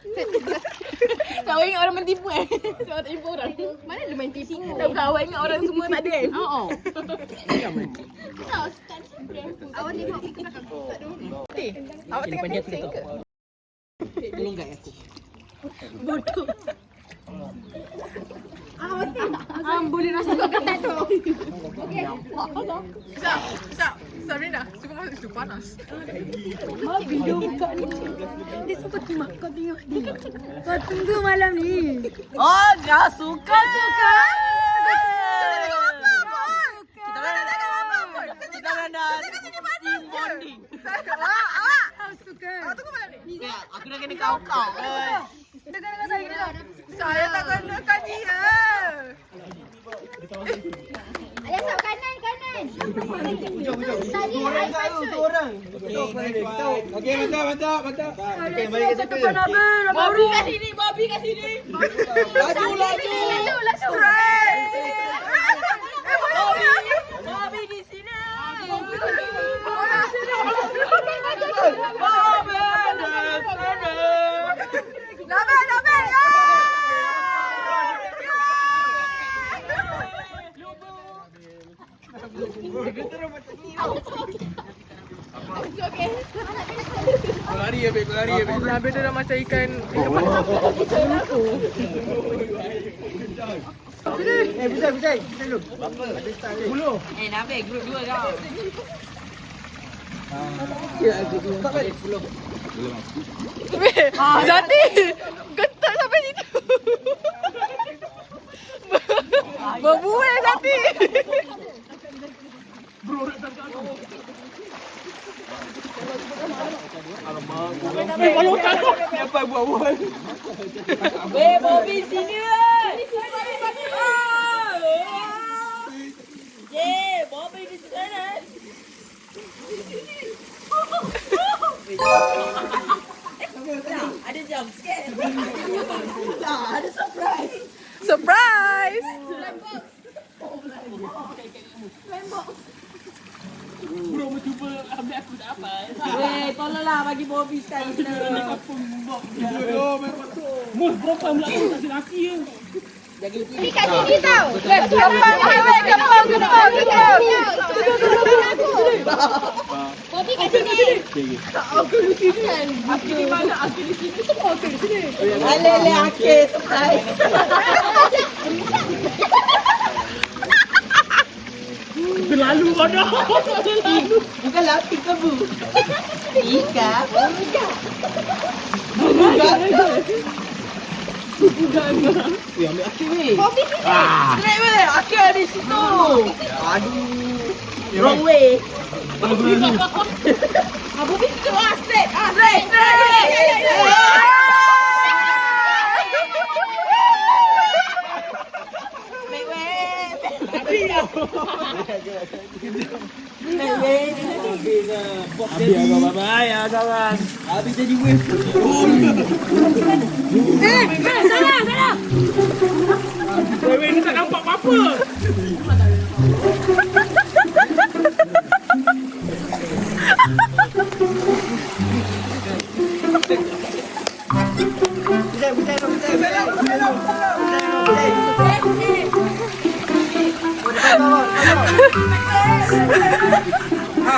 Kau ingat orang main tipu Kau tak tipu orang. Mana dia main tipu? Tahu awak ingat orang semua tak ada Oh. Awak tengok ke belakang. Awak tengah pusing ke? Tolong guide aku. Boleh rasa kau ketat tu. Sap. Sabrina, suka masuk situ panas. Mak video kat ni. Dia suka timak kau tengok ni. Kau tunggu malam ni. Oh, dah suka. Kita nak team bonding. Kau suka. Tunggu malam ni. Aku dah kena kau. Dengar saya kena. Saya tak kenakan dia. Ayasap kanan. Tadi Orang kat tu orang. Okey, mantap. Okey, balik ke situ. Bobby kat sini. Laju. Bobby di sini. Nabil. Kau lari ya, Nabil tu dah macam ikan Pisai dulu. Nabil, group 2 kau. Zati, getar sampai situ. Berbual Zati. Kalau tak sampai buat-buat. Weh, Bobby sini weh. Ye, Bobby di sana. Ada jump scare. Ada surprise. Surprise! Bro mencuba ambil aku tak apa. Weh, tolonglah bagi Bobby sekali. Mus bro kau pula aku tak lelaki je. Ni kat sini tau. Kepang. Bobby kat sini. Aki di mana? Aki di sini. Tu kau di sini. Ale Akil surprise. Terlalu bodoh. Bukan laki ke bu? Ika. Bobby sini. Straight weh, Akil di situ. Aduh. Wrong way. Bobby situ. Straight. Habis agak bye-bye ya kawan. Habis jadi wave. Salah. Weh ni tak nampak apa-apa.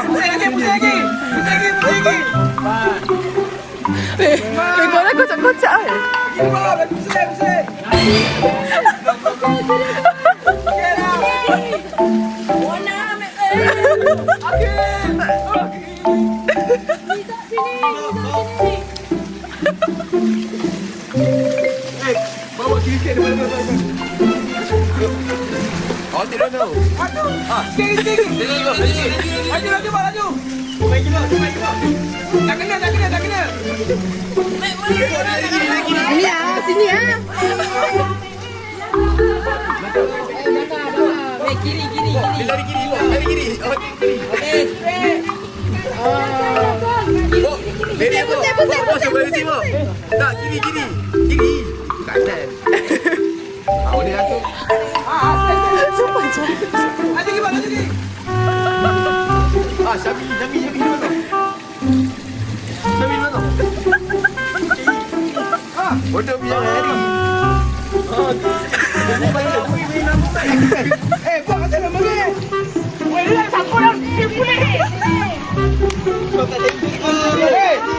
Pusing lagi. Korang kocak-kocak eh. Pusing. Bawa sikit depan. Oh, tidak tahu. Sikit. Laju, laju. Baik kilo. Tak kena. Sini ah. Weh, kiri. Lari kiri. Oh, kiri. Okay, straight. Pusing balik sini. Tak, kiri. Kiri. Kanan. Boleh lah tu. Laju lagi. Syabi mana? Bodoh biar lari. Buat kat sana mana? Weh, ni siapa yang boleh?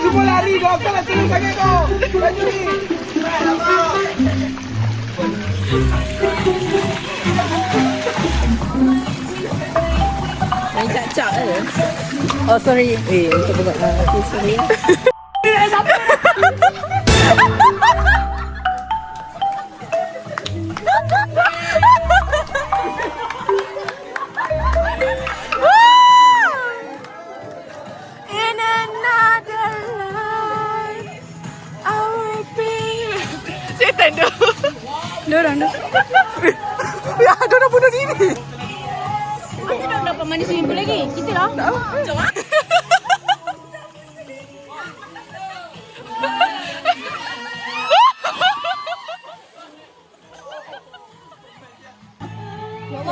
Semua lari kau. Kau nak senang sangat kau. Laju ni. Main cak-cak je. Oh, sorry. Untuk buat okay, sorry. In another life, I will be. Setan tu. Dorang. Ya, dorang bunuh diri. Kita dah dapat mandi swimming pool lagi. Kita lah.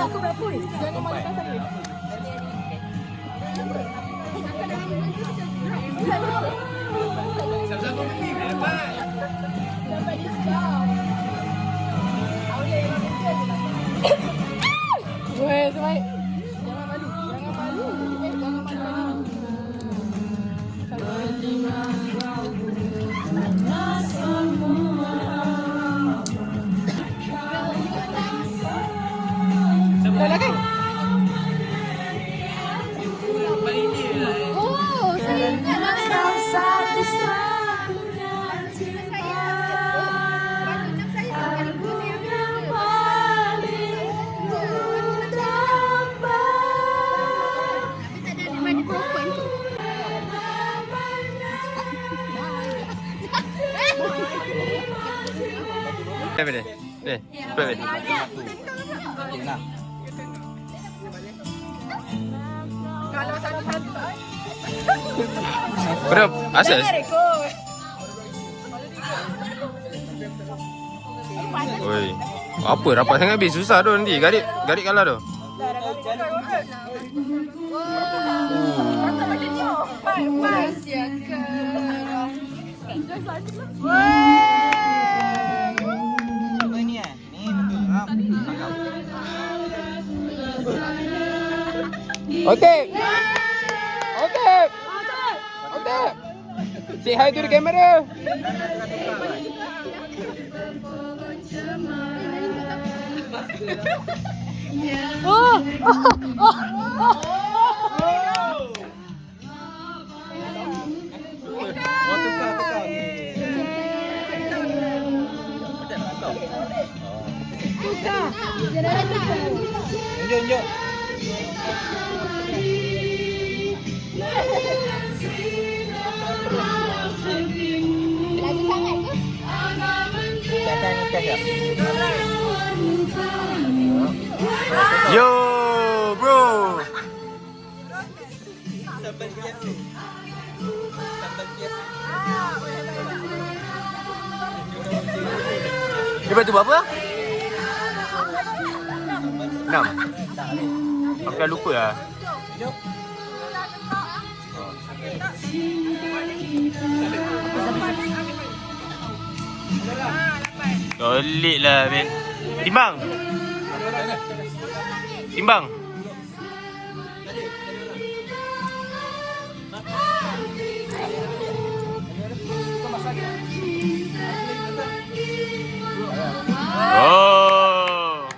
Aku berapa ni? Jangan malu pasal ni. Weh, sebaik. Jangan malu. Dah lah kan? Apa dia? Ni, cepat ni. Kalau satu-satu. Berapa? Asas? Oi. Apa rapat sangat habis susah tu nanti. Garik kalah tu. Otek. Say hi to the camera. Tunjuk. Yo, bro. Dia bantu berapa? 6. Aku dah lupa lah. Solid lah, Ben. Timbang. Oh.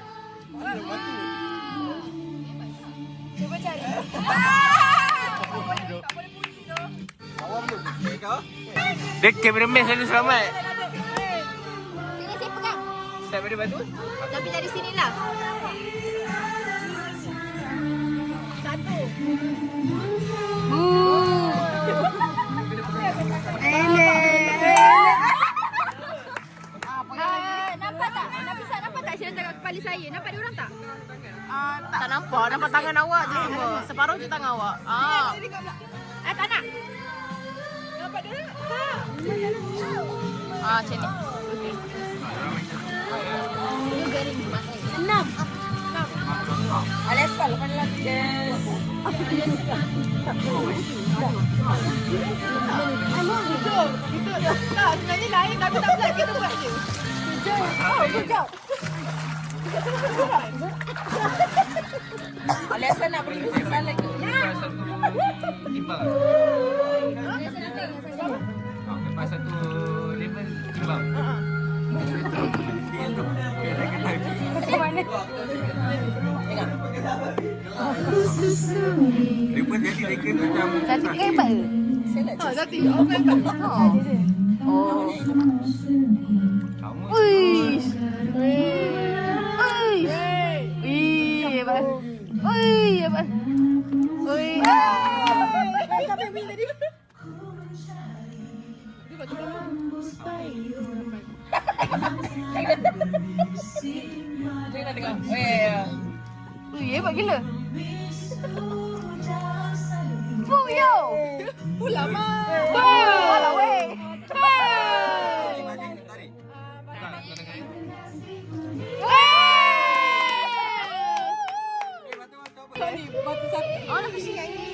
Dia cameraman selalu selamat. Sini saya pegang. Start pada batu. Tapi dari sinilah. Satu. Nampak tak sila tangan kepala saya? Nampak dia orang tak? Tak nampak. Nampak tangan awak je semua. Separuh je tangan awak. Tak nak. Nampak dia orang tak? Macam ni. 6. Alesal kan lagi. Tak, sebenarnya lain tapi tak boleh kita buat je. Good job. Alesal nak beri kesal lagi. Timbang. Lepas satu level timbang. Macam mana? Dia pun jadi dia kena macam Satu hebat ke? Satu. Okey. kamu. Uish. Hebat. Hebat. Siapa yang win tadi? Dia nak dengar. Hebat gila. Fuyo. Ulama. Walau weh. Batu satu. Oh, nak pusing kat ni.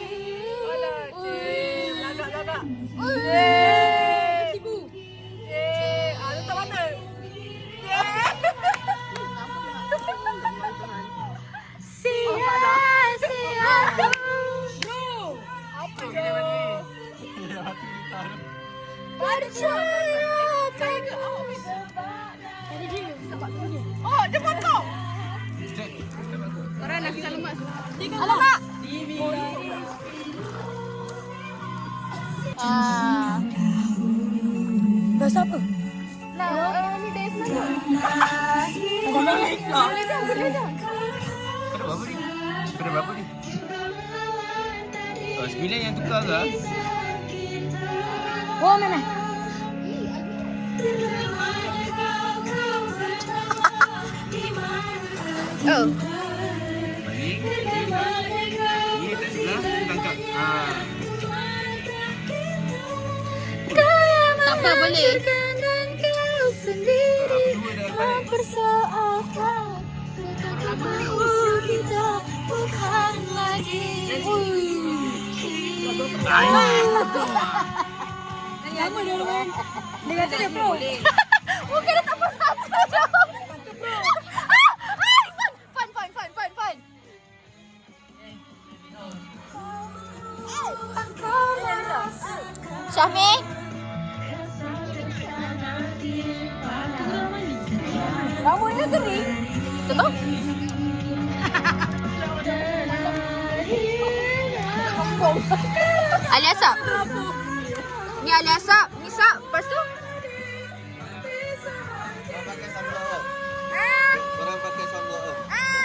Alah, cik. Lagak. Tibu. Letak mana? Sia. Bro. Apa dia ni? Percaya tak Oh, dia potong. Orang nak kita lemas. Alamak. Bahasa apa? Ni saya senang. Pada berapa ni? Oh, 9 yang tukar ke? Oh, mana? Oh. Balik. Ini tak sebelah. Tangkap. Tak apa, boleh. Lama dia orang. Dia kata dia pro. Bukan dia tak pasal. Fun. Syahmi. Rambutnya kering. Betul? Ali Asap. Ni Ali Asap, ni Sap. Lepas tu? Korang pakai sunblock.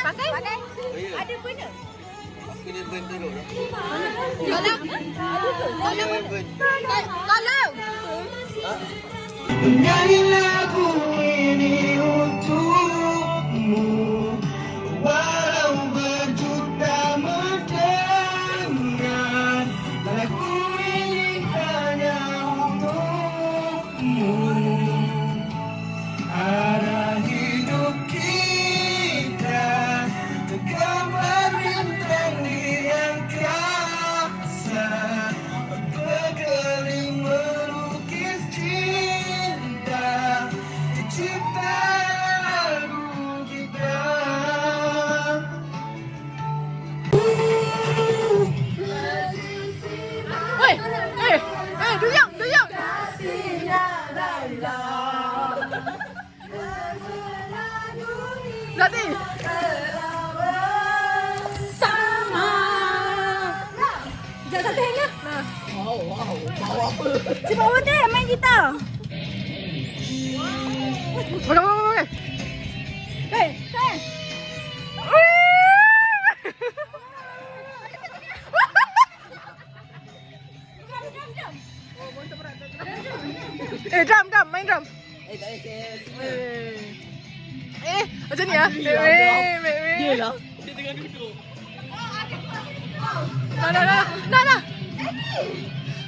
Pakai? Oh, ya. Ada benda? Kena burn dulu lah. Tolong. Nyanyi lagu ini untukmu, walau berjuta mendengar. Lagu ini hanya untukmu. Arah hidup kita tergambar bintang di angkasa, berkeliling melukis cinta, cipta lagu kita. Duyung. Zati. Sekejap satu hand lah. Cepat awak deh main gitar. Boleh. Hei. Drum, main drum. Macam ni ah. Dia lah. Dia tengah duduk. Nah.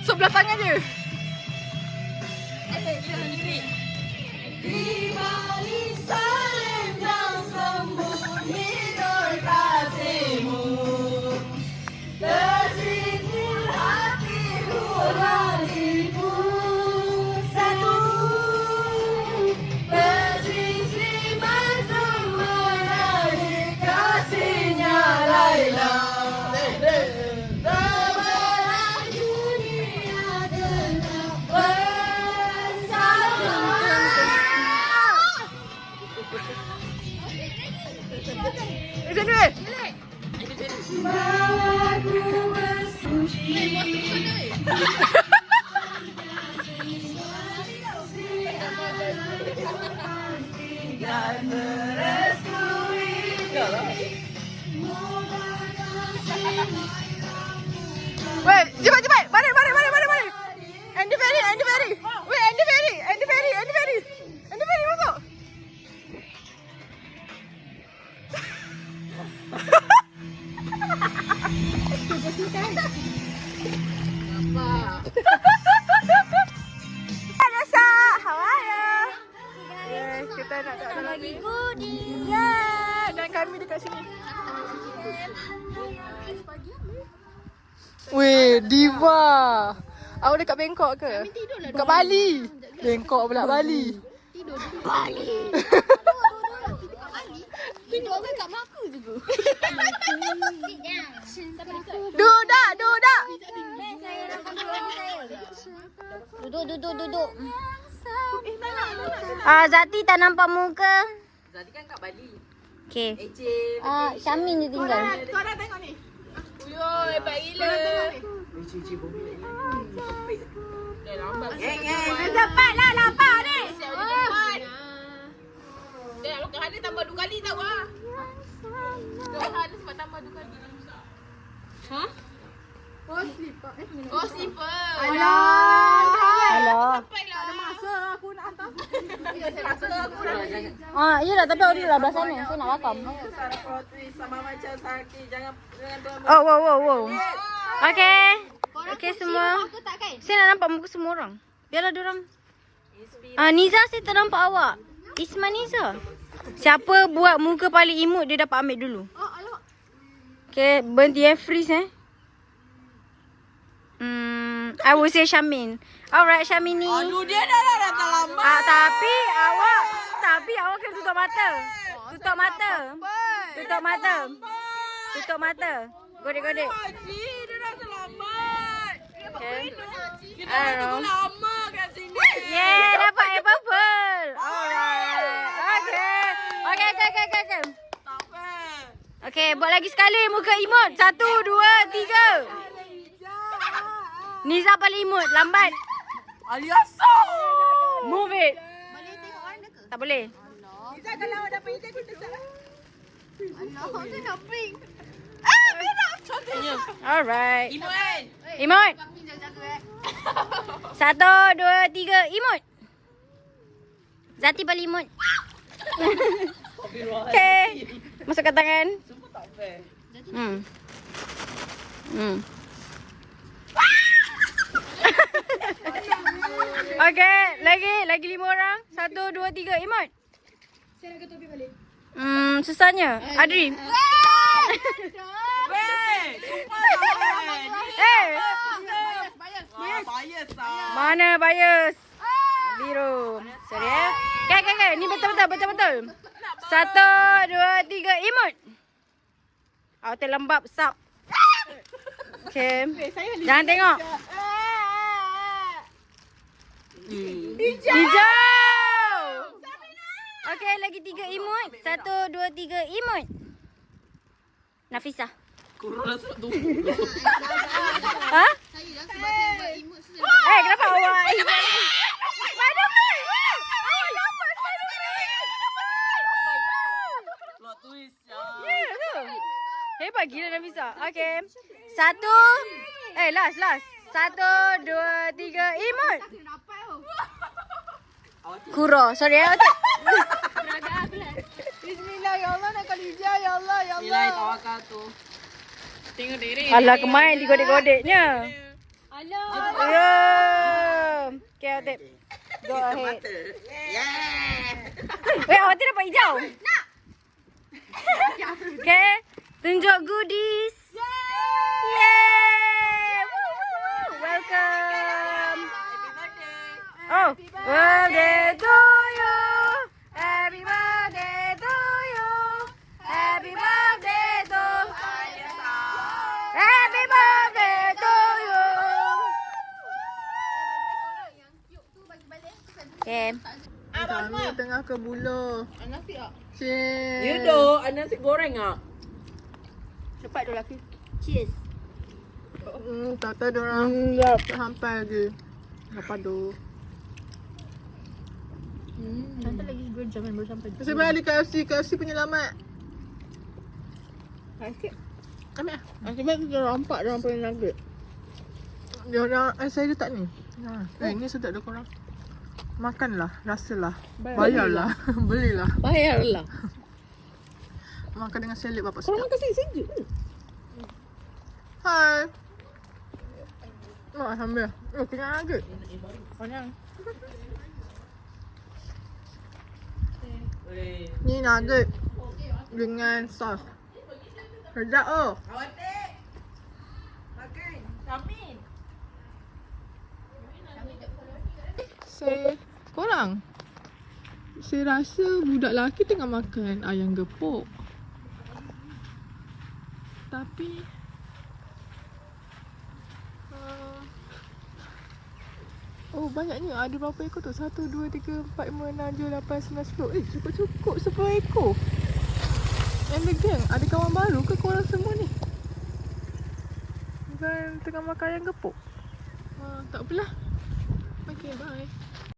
Sebelah tangan je. Macam ni. Wait, cepat. Balik. Andy Ferry. Wait, Andy Ferry masuk. Nasa, how are you? Kita nak bagi goodie. Ya, dan kami dekat sini. Weh, diva. Awak dekat Bangkok ke? Kami tidur lah. Dekat Bali. Bangkok pula Bali. Tidur di Bali. Tidur ke kat mak aku juga. Dudak. Duduk. Zati tak nampak muka. Zati kan kat Bali. Okay. Syamin je tinggal. Korang tengok ni. Yo, hebat gila. Cepatlah lapar ni. Dia nak hari tambah 2 kali tau ah. 2 hari sebab tambah 2 kali. Oh, slipper. Oh, slipper. Alah. Sampai lah. Masa aku nak Ah, iya lah, tapi audio lah belah sana. Saya nak rakam. Sarah plot twist sama macam Saki. Jangan tuan. Oh, wow. Okay semua. Saya nak nampak muka semua orang. Biarlah diorang. Niza, saya tak nampak awak. Isma Niza. Siapa buat muka paling imut, dia dapat ambil dulu. Okay, berhenti freeze I will say Syamin. Alright, Syamini. Aduh, dia dah datang lama. Tapi awak kena tutup mata. Tutup mata. Godek. Haji, dia dah selamat. Okay. Kita dah tunggu lama kat sini. Yeah, dapat air purple. Alright. Okay. Tak fair. Okay, buat lagi sekali muka imut. 1, 2, 3. Niza paling imut. Lambat. Aliasa. Move it. Boleh tengok warna ke? Tak boleh. Niza, kalau awak dapat hijau, kita salah. Saya nak bring. Alright. Imut. Imut. Kami jaga 1, 2, 3. Imut. Zati paling imut. Okay. Masukkan tangan. Sumpah tak fair. Okay, lagi 5 orang. 1, 2, 3, imut. Saya nak ke topi balik. Susahnya. Adri. Fair. Sumpah tak fair. Bias lah. Mana bias? Biru. Sorry Okay. Ni betul. 1, 2, 3, imut. Awak terlembab sap. Okay. Jangan tengok. Hijau. Okay, lagi 3 imut. 1, 2, 3, imut. Nafisah. Kurang sebab tu. Ha? Saya dah sebab saya buat imut. Kenapa awak? Plot twist. Hebat gila Nafisah. Okay. 1. Last. 1, 2, 3, imut. Kuro. Sorry Bismillah, ya Allah nak kali hijau, ya Allah, ya Allah. Nilai tawakal tu. Tengok diri. Alah kemain digodek-godeknya. Alah. Ya. Okay, Otip. Go ahead. Awak dapat hijau. Okay. Tunjuk goodies. Yay. Welcome. Oh. Birthday to you. Happy birthday to you. Happy birthday to Happy birthday to you. Okay. Kami tengah ke buluh. Nasi tak? You do, ada nasi goreng ah. Cepat tu laki. Cheers. Tak tahu diorang tak sampai lagi. Apa tu? Nanti lagi 2 jam baru sampai. Saya balik KFC penyelamat. Ambil lah. Sebab tu diorang nampak diorang punya nugget. Diorang, saya letak ni. Ni sedap dah korang. Makanlah, rasalah. Bayarlah. Belilah. Bayarlah. Makan dengan salad bapak sedap. Korang kasi sejuk. Hai. Alhamdulillah. Kenyang nugget. Kenyang. Ni nugget dengan sos. Sedap oh. Awatik. Makan. Samin. Saya rasa budak lelaki tengah makan ayam gepuk. Tapi banyaknya. Ada berapa ekor tu? 1, 2, 3, 4, 5, 6, 7, 8, 9, 10. Cukup 10 ekor. And the gang, ada kawan baru ke korang semua ni? Bukan tengah makan ayam gepuk? Tak apalah. Okay, bye.